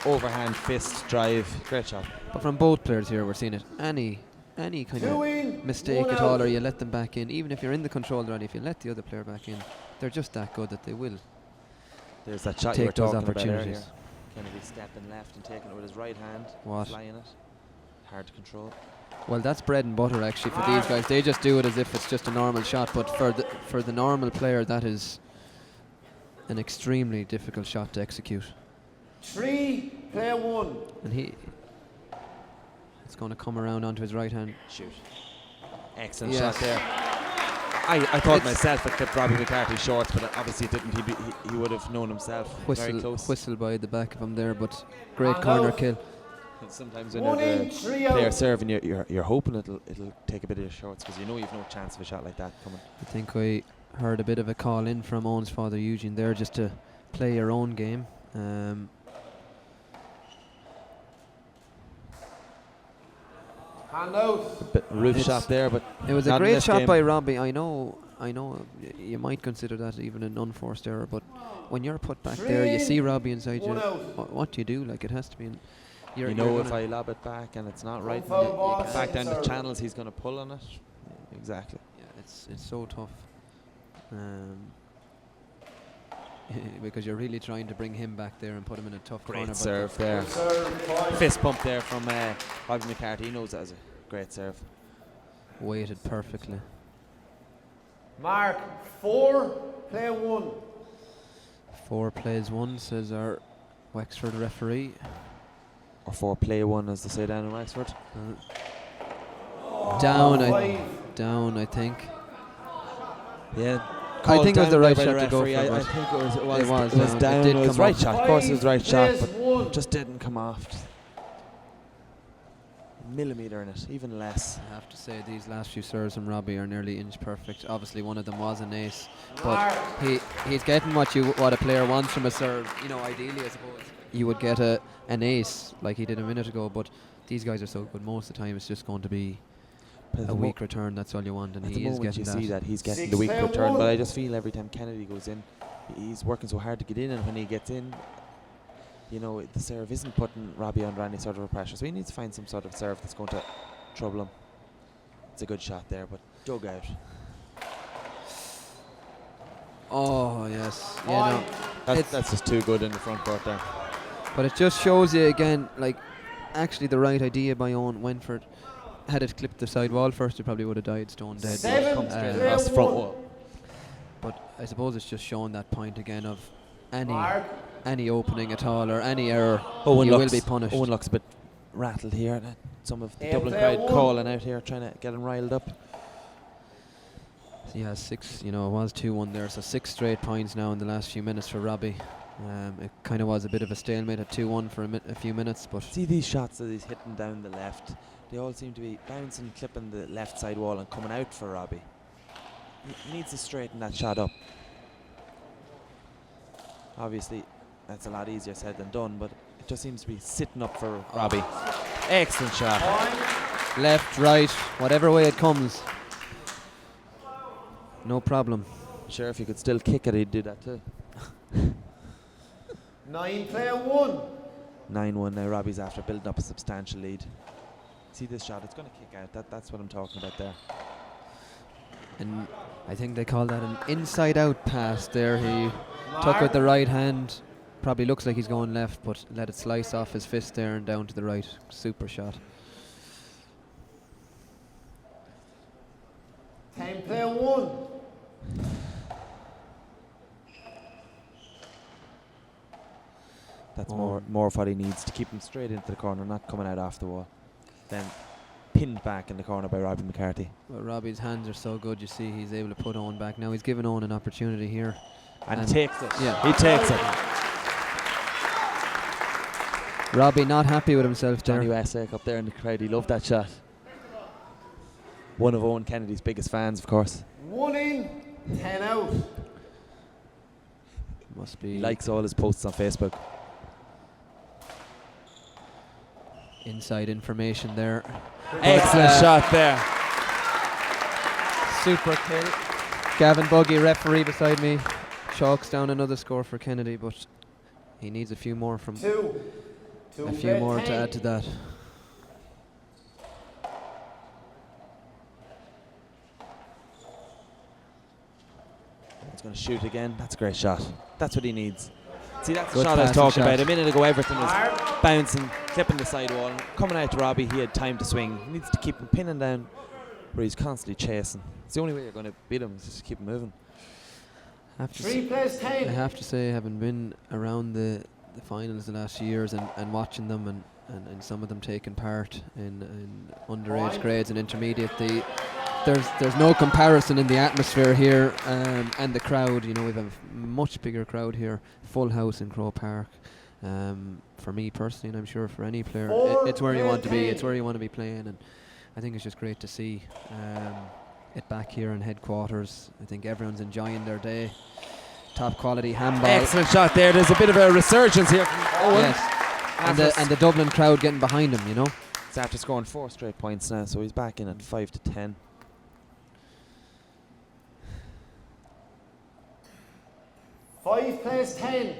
Overhand fist drive, great shot. But from both players here, we're seeing it. Any kind of mistake at all, or you let them back in, even if you're in the control rally, if you let the other player back in, they're just that good that they will. There's that shot take you were those talking opportunities. about earlier. Kennedy stepping left and taking it with his right hand, flying it. Hard to control. Well, that's bread and butter actually for these guys. They just do it as if it's just a normal shot, but for the normal player, that is an extremely difficult shot to execute. 3, player 1. And it's going to come around onto his right hand. Shoot. Excellent shot there. I thought myself it clipped Robbie McCarthy short, but obviously it didn't. He would have known himself. Very close. Whistle by the back of him there, but great corner kill. And sometimes when you're the player serving, you're hoping it'll take a bit of your shorts, because you know you've no chance of a shot like that coming. I think I heard a bit of a call in from Eoin's father Eugene there, just to play your own game. Hand out. A bit roof shot there, but it was a great shot by Robbie. I know you might consider that even an unforced error, but when you're put back there, you see Robbie inside you. What do you do? Like, it has to be. You know, if I lob it back and it's not right, and you get back down the channels, he's going to pull on it. Exactly. Yeah, it's so tough. Because you're really trying to bring him back there and put him in a tough corner. Great serve there. Fist pump there from Robbie McCarthy. He knows that was a great serve. Weighted perfectly. Mark, 4, player 1. 4 plays 1, says our Wexford referee. Or 4 play 1, as they say down in Wexford. Down, I think. Yeah. I think it was the right shot to go for. I think it was down. It was right shot. Of course, it was right shot, but just didn't come off. Millimetre in it, even less. I have to say, these last few serves from Robbie are nearly inch perfect. Obviously, one of them was an ace, but he's getting what a player wants from a serve. You know, ideally, I suppose you would get an ace like he did a minute ago, but these guys are so good. Most of the time, it's just going to be a weak return. That's all you want, and he is getting that. You see that he's getting the weak return, but I just feel every time Kennedy goes in, he's working so hard to get in, and when he gets in, you know, the serve isn't putting Robbie under any sort of a pressure, so he needs to find some sort of serve that's going to trouble him. It's a good shot there, but dug out. Oh yes, yeah, no, that's just too good in the front court there. But it just shows you again, like, actually the right idea by Eoin Wenford. Had it clipped the side wall first, it probably would have died stone dead. Comes straight across the front wall. But I suppose it's just showing that point again of any opening at all or any error, you will be punished. Eoin looks a bit rattled here. Some of the Dublin crowd calling out here, trying to get him riled up. Yeah, 6, you know, it was 2-1 there, so 6 straight points now in the last few minutes for Robbie. It kind of was a bit of a stalemate at 2-1 for a few minutes, but see these shots that he's hitting down the left. They all seem to be bouncing, clipping the left side wall and coming out for Robbie. He needs to straighten that shot up. Obviously, that's a lot easier said than done, but it just seems to be sitting up for Robbie. Excellent shot. Left, right, whatever way it comes. No problem. Sure, if he could still kick it, he'd do that too. 9, player 1. 9-1 now. Robbie's after building up a substantial lead. See this shot, it's going to kick out. That's what I'm talking about there. And I think they call that an inside-out pass there. He took with the right hand. Probably looks like he's going left, but let it slice off his fist there and down to the right. Super shot. Time player 1. That's more of what he needs to keep him straight into the corner, not coming out off the wall. Then pinned back in the corner by Robbie McCarthy. Well, Robbie's hands are so good, you see he's able to put Eoin back. Now he's given Eoin an opportunity here. And takes it. Yeah. He takes it. Robbie not happy with himself there. Johnny Westlake up there in the crowd, he loved that shot. One of Eoin Kennedy's biggest fans, of course. 1 in, 10 out. Must be. He likes all his posts on Facebook. Inside information there. Excellent shot there. Super kill. Gavin Buggy, referee beside me, chalks down another score for Kennedy, but he needs a few more from. A few more to add to that. He's going to shoot again. That's a great shot. That's what he needs. See, that's the Good shot I was passing talking shot. about. A minute ago, everything was bouncing, clipping the sidewall. And coming out to Robbie, he had time to swing. He needs to keep him pinning down where he's constantly chasing. It's the only way you're going to beat him, is just keep him moving. Have to 3 plays 10. I have to say, having been around the finals the last few years and watching them and some of them taking part in underage grades and intermediate, there's no comparison in the atmosphere here and the crowd. You know, we have a much bigger crowd here, full house in Croke Park. For me personally, and I'm sure for any player, it's where you want to be. It's where you want to be playing, and I think it's just great to see it back here in headquarters. I think everyone's enjoying their day. Top quality handball. Excellent shot there. There's a bit of a resurgence here from Eoin. Yes. And the Dublin crowd getting behind him, you know. It's after scoring 4 straight points now, so he's back in at 5-10. Five plays 10.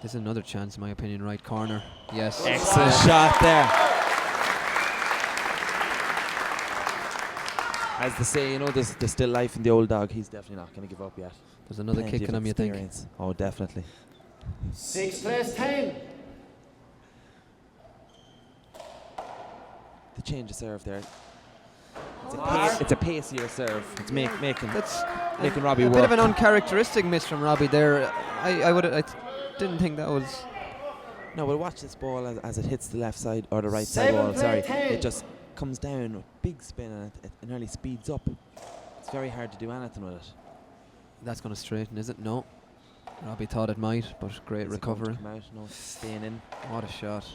This is another chance, in my opinion, right corner. Yes. Excellent shot there. As they say, you know, there's still life in the old dog. He's definitely not going to give up yet. There's another Plenty kick of in him, you think? experience. Oh, definitely. 6 plays 10. The change of serve there. It's a pacier serve. It's making Robbie a work. bit of an uncharacteristic miss from Robbie there. I didn't think that was. No, but watch this ball as it hits the left side or the right side wall. Sorry, it just comes down with big spin and it nearly speeds up. It's very hard to do anything with it. That's going to straighten, is it? No. Robbie thought it might, but great recovery. Come out, no, staying in. What a shot.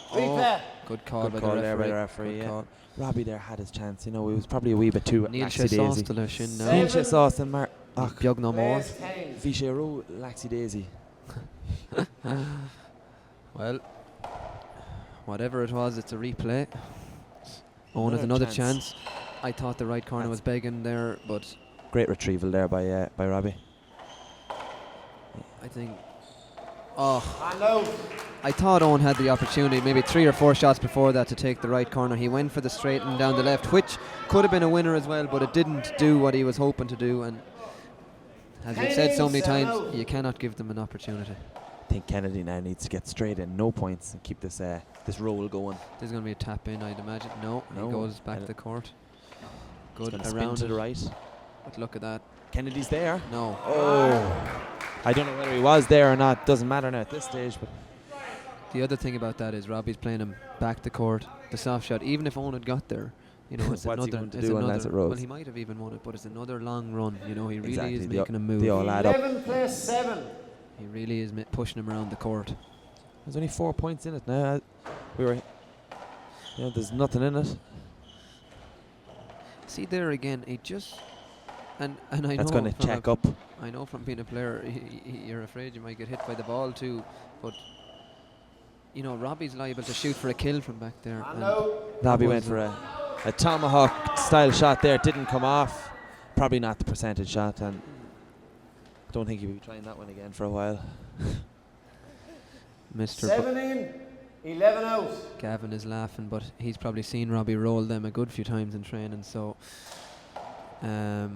Replay. Good call, Good by, call the there by the referee. referee. Good Yeah. call. Robbie there had his chance. You know, he was probably a wee bit too Níl sé laxy-daisy. sásta le sin now. Níl sé sásta mar ach Beag no more. Plays 10. bhí sé ró laxy-daisy. Well, whatever it was, it's a replay. Eoin has another chance. I thought the right corner was begging there, but Great retrieval there by Robbie. I think. And out. I thought Eoin had the opportunity, maybe 3 or 4 shots before that, to take the right corner. He went for the straight and down the left, which could have been a winner as well, but it didn't do what he was hoping to do. And as we've said so many times, you cannot give them an opportunity. I think Kennedy now needs to get straight in, no points, and keep this roll going. There's going to be a tap in, I'd imagine. No, No. he goes back to the court. Good It's gonna around spin to it. the right. But look at that. Kennedy's there. No. Oh, I don't know whether he was there or not. Doesn't matter now at this stage. But The other thing about that is Robbie's playing him back the court, the soft shot. Even if Eoin had got there, you know, it's What's he another. going to it's do another. unless it rolls? Well, he might have even won it, but it's another long run. You know, he really Exactly, is they making him move. they all add up. 11 plays 7. He really is pushing him around the court. There's only 4 points in it now. There's nothing in it. See there again, he just. And I know. That's going to from check a- up. I know from being a player, you're afraid you might get hit by the ball too, but. You know, Robbie's liable to shoot for a kill from back there. And and out. Robbie was went for a tomahawk style shot there. Didn't come off. Probably not the percentage shot, and don't think he'll be trying that one again for a while. Mr. 7 in. 11 out. Gavin is laughing, but he's probably seen Robbie roll them a good few times in training, so I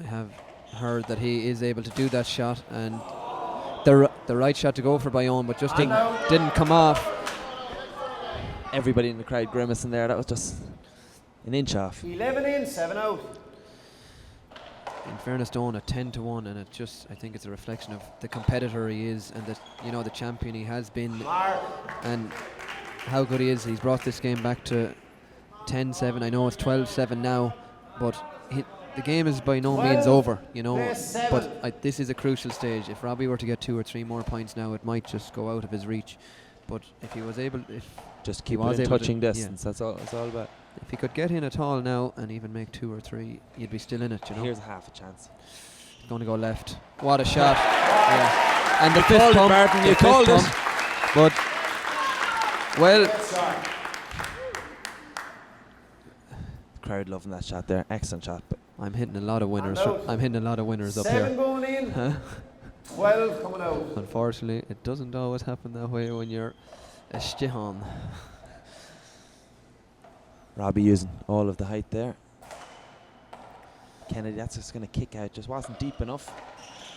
have heard that he is able to do that shot, and the right shot to go for Bayonne, but just didn't come off. Everybody in the crowd grimacing there. That was just an inch off. 11 in, 7 out. In fairness, Dawn at 10-1, and I think it's a reflection of the competitor he is, and that the champion he has been, and how good he is. He's brought this game back to 10-7. I know it's 12-7 now, but the game is by no means over, But this is a crucial stage. If Robbie were to get 2 or 3 more points now, it might just go out of his reach. But if he was able, just keep it in touching distance. That's all it's all about. If he could get in at all now and even make 2 or 3, you'd be still in it. Here's half a chance. He's going to go left. What a shot! Yeah. And the fifth called pump. it, Martin. You called it. But well, crowd loving that shot there. Excellent shot. But I'm hitting a lot of winners. I'm hitting a lot of winners up 7 here. going in, 12 coming out. Unfortunately, it doesn't always happen that way when you're a Stihan. Robbie using all of the height there. Kennedy, that's just going to kick out. Just wasn't deep enough.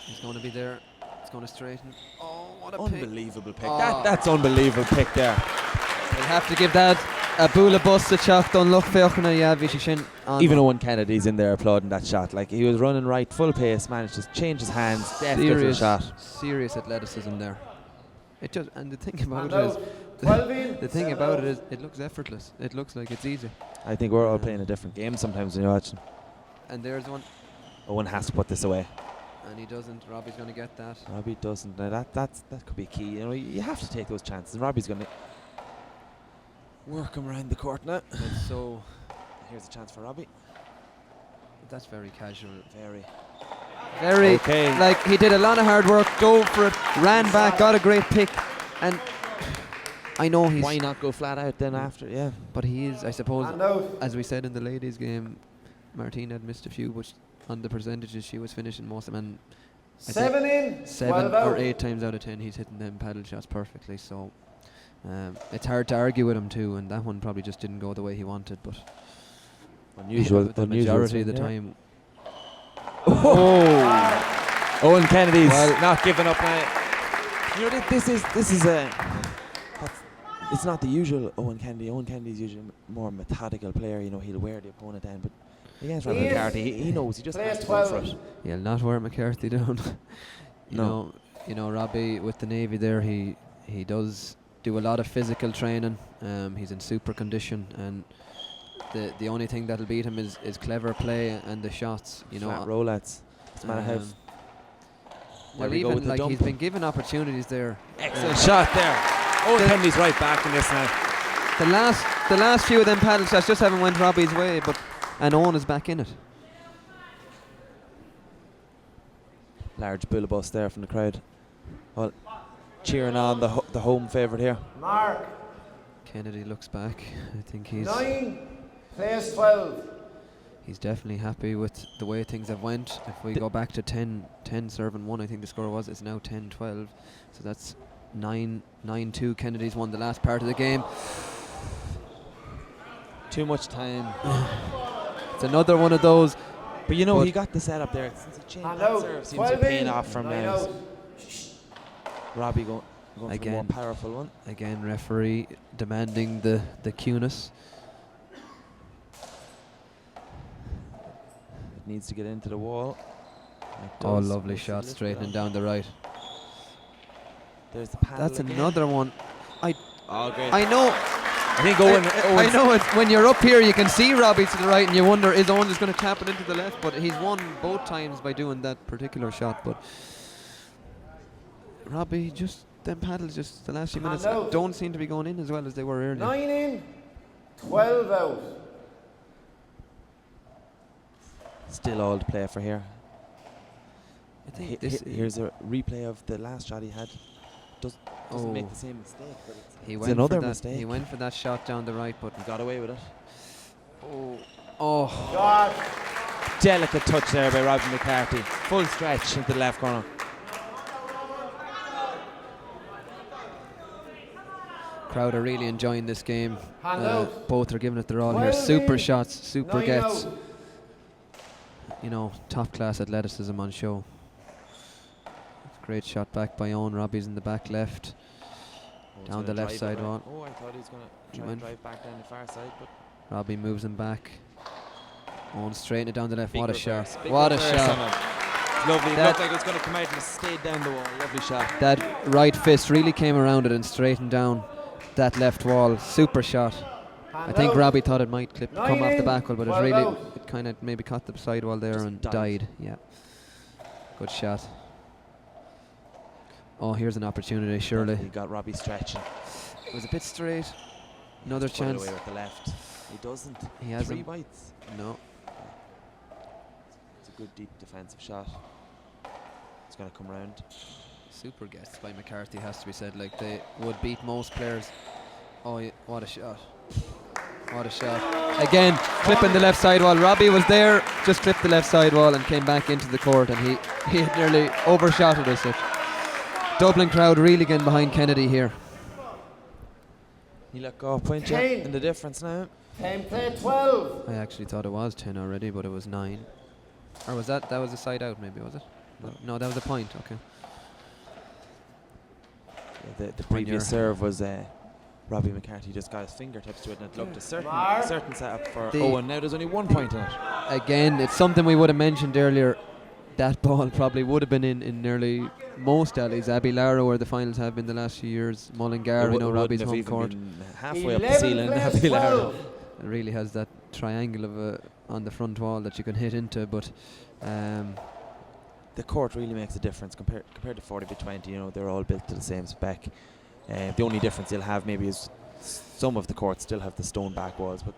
He's going to be there. It's going to straighten. Oh, what a unbelievable pick. Oh. That's unbelievable pick there. We'll have to give that a bula bus a teach don look feochna yavish shin. Even Eoin Kennedy's in there applauding that shot. Like, he was running right, full pace, managed to change his hands. Serious shot. Serious athleticism there. It just, and the thing about it is, the thing about it is, it looks effortless. It looks like it's easy. I think we're all playing a different game sometimes when you're watching. And there's one. Owen has to put this away. And he doesn't. Robbie's going to get that. Robbie doesn't. Now that could be key. You have to take those chances. And Robbie's going to work him around the court now. And so here's a chance for Robbie. That's very casual. Very okay. Like, he did a lot of hard work, dove for it, ran back, got a great pick, and I know he's... Why not go flat out then after, yeah. But he is, I suppose, as we said in the ladies' game, Martine had missed a few, but on the percentages she was finishing most of them. 7 in, 7 or 8 times out of 10 he's hitting them paddle shots perfectly, so it's hard to argue with him too, and that one probably just didn't go the way he wanted, but unusual. The majority of the time. Oh, Eoin Kennedy's not giving up now. This is a. It's not the usual Eoin Kennedy. Eoin Kennedy's usually a more methodical player. He'll wear the opponent down, but against Robbie McCarthy, he knows he just has to go for it. He'll not wear McCarthy down. you know, Robbie with the Navy there, he does do a lot of physical training. He's in super condition, and the only thing that'll beat him is clever play and the shots. Flat rollouts. It's matter how. Well, even like he's been given opportunities there. Excellent shot there. Eoin Kennedy's right back in this now. The last few of them paddle shots just haven't went Robbie's way, and Eoin is back in it. Large bullabus there from the crowd. Well, cheering on the home favourite here. Mark. Kennedy looks back. I think he's 9, plays 12. He's definitely happy with the way things have went. If we go back to 10 serving 1, I think the score was, it's now 10-12. So that's 9-2. Kennedy's won the last part of the game. Too much time. It's another one of those. But he got the setup there. Since he changed that serve, seems to be paying off from now. Robbie going for the more powerful one. Again, referee demanding the cueness. It needs to get into the wall. Oh, lovely shot, straightening down the right. There's the paddle. That's another one. Great. I know. I think Eoin. I know it. When you're up here, you can see Robbie to the right, and you wonder, is Eoin just going to tap it into the left? But he's won both times by doing that particular shot. But Robbie, just them paddles, just the last few minutes don't seem to be going in as well as they were earlier. 9 in, 12 out. Still all to play for here. I think here's a replay of the last shot he had. Doesn't make the same mistake, but it's another mistake. He went for that shot down the right, but he got away with it. Shot. Delicate touch there by Robbie McCarthy. Full stretch into the left corner. Crowd are really enjoying this game. Both are giving it their all here. Super shots, super gets. You know, top class athleticism on show. Great shot back by Eoin. Robbie's in the back left. Down the left side wall. Oh, I thought he was going to try and drive back down the far side, but Robbie moves him back. Eoin straighten it down the left. big What a reverse, shot. big What a reverse shot. on him. It's lovely. It looked like it was going to come out and it stayed down the wall. Lovely shot. That right fist really came around it and straightened down that left wall. Super shot. I think Robbie thought it might come off the back wall, but it kind of maybe caught the side wall there and died. Yeah. Good shot. Oh, here's an opportunity, surely. He got Robbie stretching. It was a bit straight. Another Put it chance. away with the left. He doesn't. He has 3 him. bites. No. It's a good deep defensive shot. It's going to come round. Super gets by McCarthy, has to be said. Like, they would beat most players. Oh, yeah, what a shot. What a shot. Again, clipping the left side wall. Robbie was there, just clipped the left side wall and came back into the court, and he had nearly overshot it as such. Dublin crowd really getting behind Kennedy here. He let go, point you in the difference now. 10 play 12. I actually thought it was 10 already, but it was 9. Or was that was a side out maybe, was it? No, that was a point, okay. Yeah, the previous serve was Robbie McCarthy just got his fingertips to it, and it looked a certain setup for Eoin. Now there's only 1 point in it. Again, it's something we would have mentioned earlier. That ball probably would have been in nearly most alleys. Abbey Lara, where the finals have been the last few years. Mullingar, we know Robbie's home court. Halfway up the ceiling, Abbey Lara. It really has that triangle of on the front wall that you can hit into, but the court really makes a difference compared to 40x20. You know, they're all built to the same spec. The only difference you'll have maybe is some of the courts still have the stone back walls, but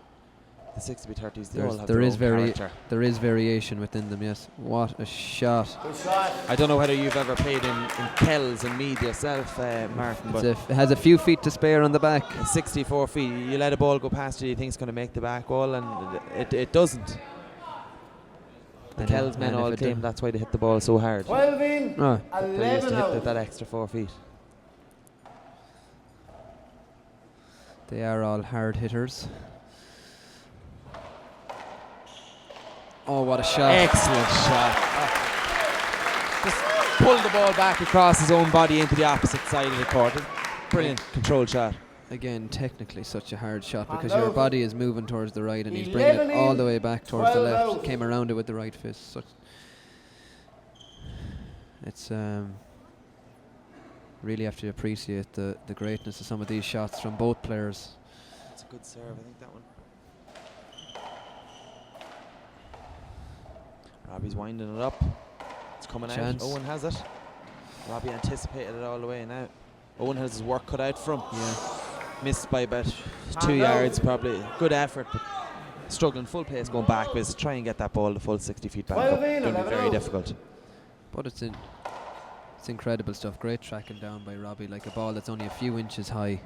the 60x30s, they all have their own character. There is variation within them, yes. What a shot. I don't know whether you've ever played in Kells and Meath yourself, Martin, but it has a few feet to spare on the back. 64 feet, you let a ball go past you think it's going to make the back wall, and it doesn't. The Kells men all claim that's why they hit the ball so hard. 12 in, Oh. 11 They used to hit out. that extra 4 feet. They are all hard hitters. Oh, what a shot. Excellent shot. Just pulled the ball back across his own body into the opposite side of the court. Brilliant control shot. Again, technically such a hard shot because your body is moving towards the right and he's bringing it all the way back towards the left. Came around it with the right fist. It's really have to appreciate the greatness of some of these shots from both players. It's a good serve, I think, that one. Robbie's winding it up. It's coming out. Eoin has it. Robbie anticipated it all the way now. Eoin has his work cut out for him. Yeah. Missed by about 2 yards, probably. Good effort, but struggling full pace going backwards. Try and get that ball the full 60 feet back up. Going to be very difficult. But it's incredible stuff. Great tracking down by Robbie, like a ball that's only a few inches high.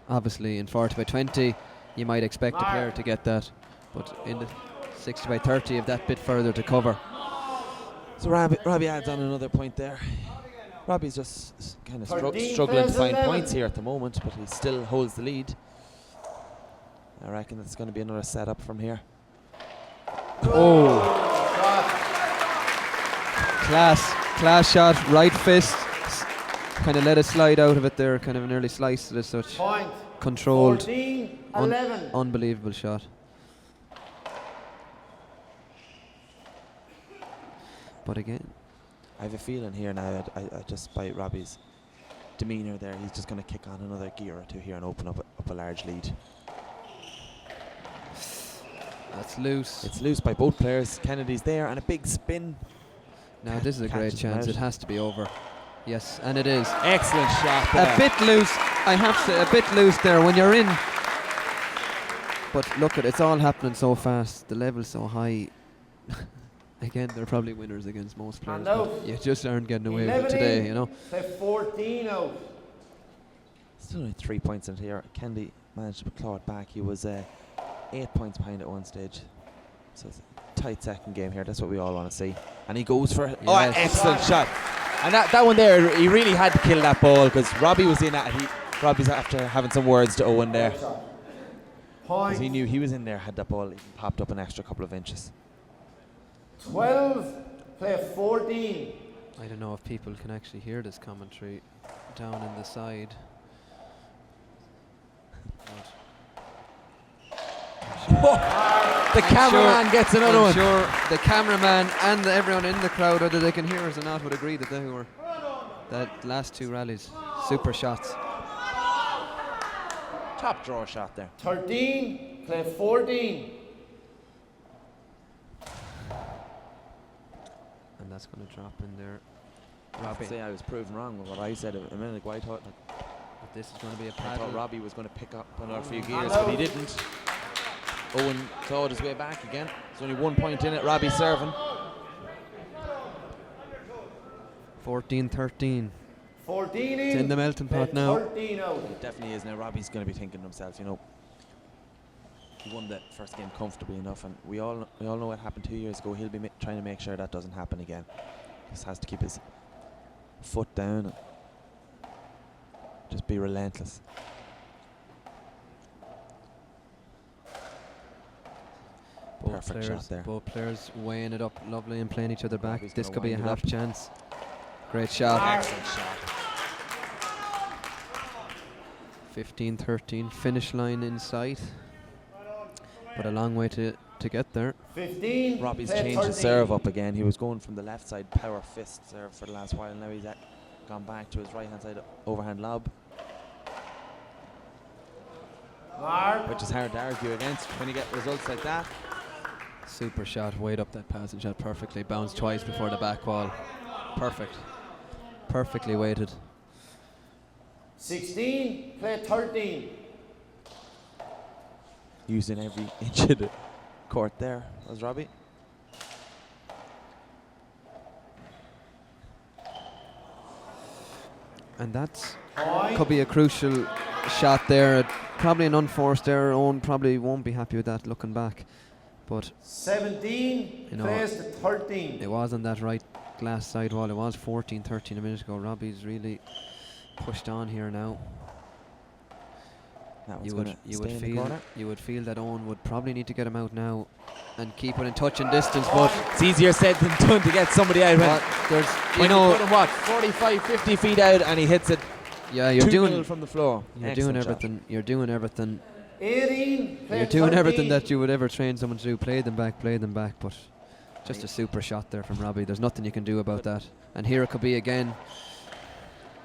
Obviously, in 40x20, you might expect a player to get that, but in the 60x30, of that bit further to cover. So Robbie adds on another point there. Robbie's just kind of struggling to find points here at the moment, but he still holds the lead. I reckon it's going to be another setup from here. Oh! Class shot, right fist. Kind of let it slide out of it there, kind of nearly sliced it as such. Point. Controlled. 14, 11. Unbelievable shot. But again, I have a feeling here now, I just by Robbie's demeanour there, he's just going to kick on another gear or two here and open up a large lead. that's loose. It's loose by both players. Kennedy's there and a big spin. Now this is a great chance. It has to be over. Yes, and it is. Excellent shot. A bit loose. I have to say, a bit loose there when you're in. But look at it's all happening so fast. The level's so high. Again, they're probably winners against most players. But you just aren't getting away with it today, you know. 14 out. Still only 3 points in here. Kennedy managed to claw it back. He was 8 points behind at one stage. So it's a tight second game here. That's what we all want to see. And he goes for it. Yes. Oh, excellent shot. And that one there, he really had to kill that ball because Robbie was in at it. Robbie's after having some words to Eoin there. Point. Because he knew he was in there, had that ball even popped up an extra couple of inches. 12, play 14. I don't know if people can actually hear this commentary down in the side. The cameraman gets another one. Sure, the cameraman and everyone in the crowd, whether they can hear us or not, would agree that they were that last two rallies, super shots. Top draw shot there. 13, play 14. And that's going to drop in there. I have to say I was proven wrong with what I said a minute ago. I thought But this is going to be a I thought paddle. Robbie was going to pick up another few gears, but he didn't. Eoin clawed his way back again. There's only 1 point in it. Robbie serving. 14-13. 14 It's in the melting pot now. 13 out. It definitely is now. Robbie's going to be thinking to himself, you know, he won the first game comfortably enough, and we all know what happened 2 years ago. He'll be trying to make sure that doesn't happen again. Just has to keep his foot down and just be relentless. Perfect shot there. Both players weighing it up lovely and playing each other back. Robbie's This gonna could be a wind it half up. chance. Great shot. Excellent shot. 15-13, finish line in sight. But a long way to get there. 15. Robbie's play changed his 13. serve up again. He was going from the left side power fist serve for the last while. Now he's gone back to his right hand side overhand lob, Mark. which is hard to argue against when you get results like that. Super shot, weighed up that passing shot perfectly. Bounced twice before the back wall. Perfect. Perfectly weighted. 16, play 13. Using every inch of the court there was Robbie. And that's Point. could be a crucial shot there. Probably an unforced error. Owen probably won't be happy with that looking back. But 17, You know, plays to 13. it was on that right glass side wall. It was 14-13 a minute ago. Robbie's really pushed on here now. That one's You going would, to you stay would in the feel corner. you would feel that Owen would probably need to get him out now and keep it in touch and distance. But It's easier said than done to get somebody out when, there's when you put him, what, 45, 50 feet out and he hits it yeah, you're 2 doing mil from the floor. you're Excellent doing shot. everything. You're doing everything. 18, play You're doing 13. everything that you would ever train someone to do. Play them back. But just a super shot there from Robbie. There's nothing you can do about that. And here it could be again.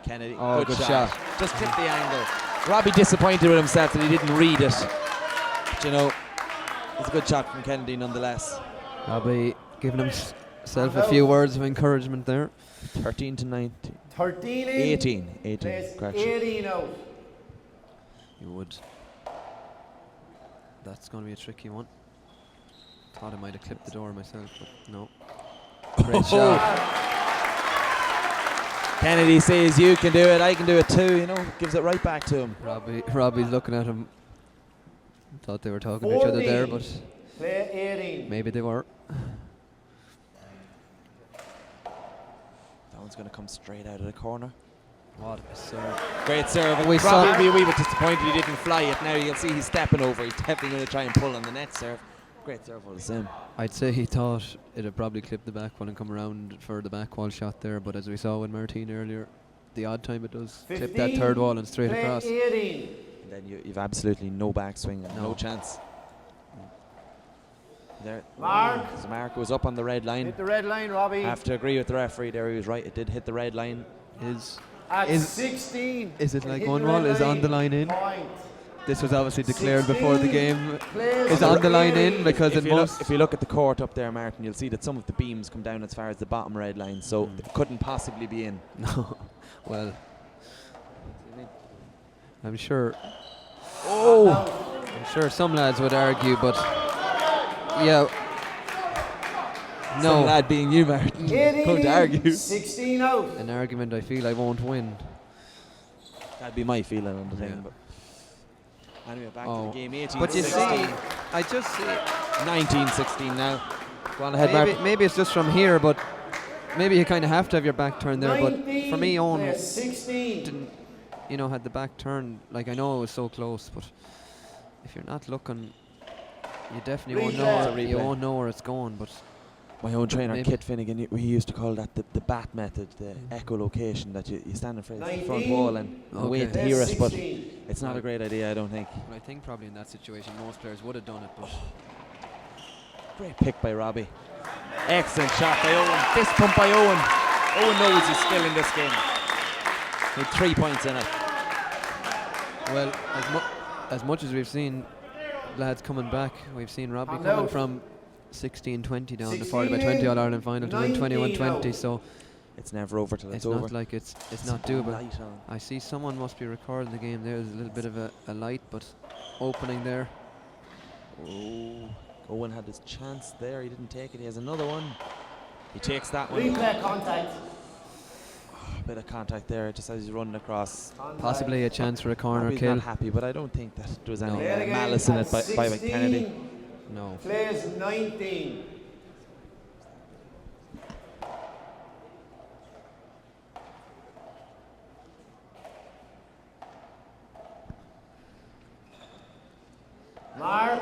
Kennedy, Oh, good shot. Just clipped the angle. Robbie disappointed with himself that he didn't read it. But, you know, it's a good shot from Kennedy nonetheless. Robbie giving himself a few words of encouragement there. 13 to 19. 13 in. 18. Plays Correction. 18 out. You would. That's going to be a tricky one. Thought I might have clipped the door myself, but no. Great shot. Kennedy says you can do it, I can do it too, you know, gives it right back to him. Robbie's looking at him. Thought they were talking to each other there, but Play 18. maybe they were. That one's going to come straight out of the corner. What a serve. Great serve. We Robbie saw- will be a wee bit disappointed he didn't fly it. Now you'll see he's stepping over. He's definitely going to try and pull on the net serve. Great serve all the same. I'd say he thought it'd probably clip the back wall and come around for the back wall shot there, but as we saw with Martin earlier, the odd time it does clip that 15, third wall and straight play across. 18. And then you've absolutely no backswing and no No. chance. There. Mark. So Mark was up on the red line. Hit the red line, Robbie. I have to agree with the referee there. He was right. It did hit the red line. At is- 16. is it it like hit one the wall? red Is on the line in? Point. This was obviously declared before the 16, game. plays Is on the line 18. in because If it you, must. if you look at the court up there, Martin, you'll see that some of the beams come down as far as the bottom red line, so it couldn't possibly be in. No. Well, I'm sure. Oh! I'm sure some lads would argue, but yeah. Some No, lad being you, Martin. 18, Going to argue. 16 out. an argument I feel I won't win. That'd be my feeling on the Yeah. thing. But anyway, back Oh. to the game. 18, But you 16, see, I just see. 19, 16 now. Go on ahead, Martin. Maybe it's just from here, but maybe you kind of have to have your back turned there. But 19, for me, Owen plays 16. had the back turned, like I know it was so close, but if you're not looking, you definitely won't know where it's going. But my own trainer, Kit Finnegan, he used to call that the bat method, the echolocation, that you stand in front of the front wall and wait to hear it, but it's not a great idea, I don't think. But I think probably in that situation most players would have done it, but great pick by Robbie. Excellent shot by Eoin. Fist pump by Eoin. Eoin knows his skill in this game. With 3 points in it. Well, as much as we've seen lads coming back, we've seen Robbie coming from 16-20 down to 40 by 20 All-Ireland final to win 21-20, so it's never over till it's over. It's not like it's not doable. I see someone must be recording the game there. There's a little bit of a light, but opening there. Oh, Eoin had his chance there. He didn't take it. He has another one. He takes that one. Replay contact. A bit of contact there just as he's running across. Possibly a chance for a corner Robbie's kill. not happy, but I don't think that there was any malice in it by Kennedy. No. Plays 19.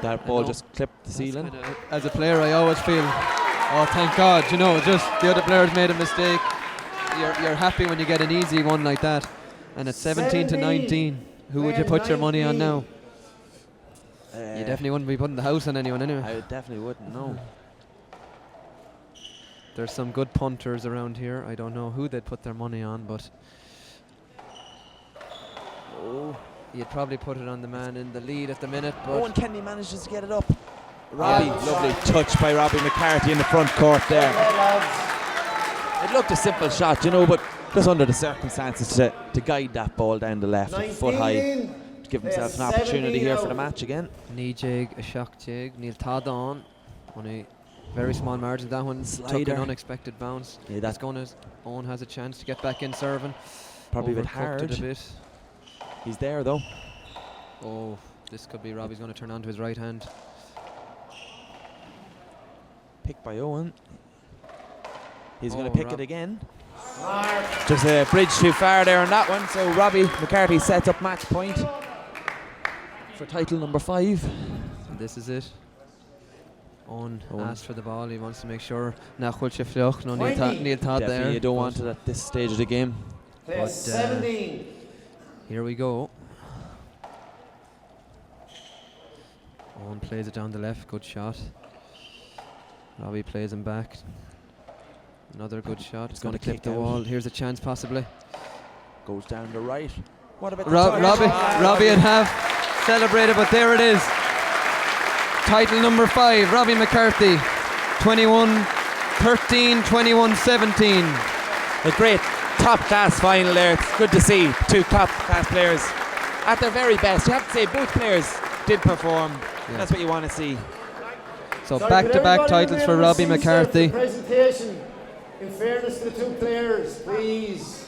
That ball just clipped the ceiling. As a player, I always feel, oh, thank God, just the other player's made a mistake. You're happy when you get an easy one like that. And it's 17-19. Who would you put your money on now? You definitely wouldn't be putting the house on anyone anyway. I definitely wouldn't, no. There's some good punters around here. I don't know who they'd put their money on, but you'd probably put it on the man in the lead at the minute. But Eoin Kennedy manages to get it up. Robbie, lovely touch by Robbie McCarthy in the front court there. It looked a simple shot, but just under the circumstances to guide that ball down the left, foot high, to give himself an opportunity here for the match again. Knee jig, a shock jig, Neil Tadon on a very small margin. That one took an unexpected bounce. Yeah, that's going to. Owen has a chance to get back in serving. Probably a bit hard. It a bit. He's there though. Oh, this could be Robbie's going to turn on to his right hand. Pick by Eoin. He's going to pick it again. Just a bridge too far there on that one. So Robbie McCarthy sets up match point for title number 5. And this is it. Owen asked for the ball. He wants to make sure Neil Todd there. You don't want it at this stage of the game. But 17. Here we go. Owen plays it down the left. Good shot. Robbie plays him back. Another good shot. It's going to clip the wall. Here's a chance possibly. Goes down the right. What about Robbie and half celebrated, but there it is. Title number 5, Robbie McCarthy. 21-13, 21-17. A great top-class final there. It's good to see 2 top-class players at their very best. You have to say both players did perform. Yeah. That's what you want to see. So back-to-back titles for Robbie McCarthy. Presentation. In fairness to the 2 players, please.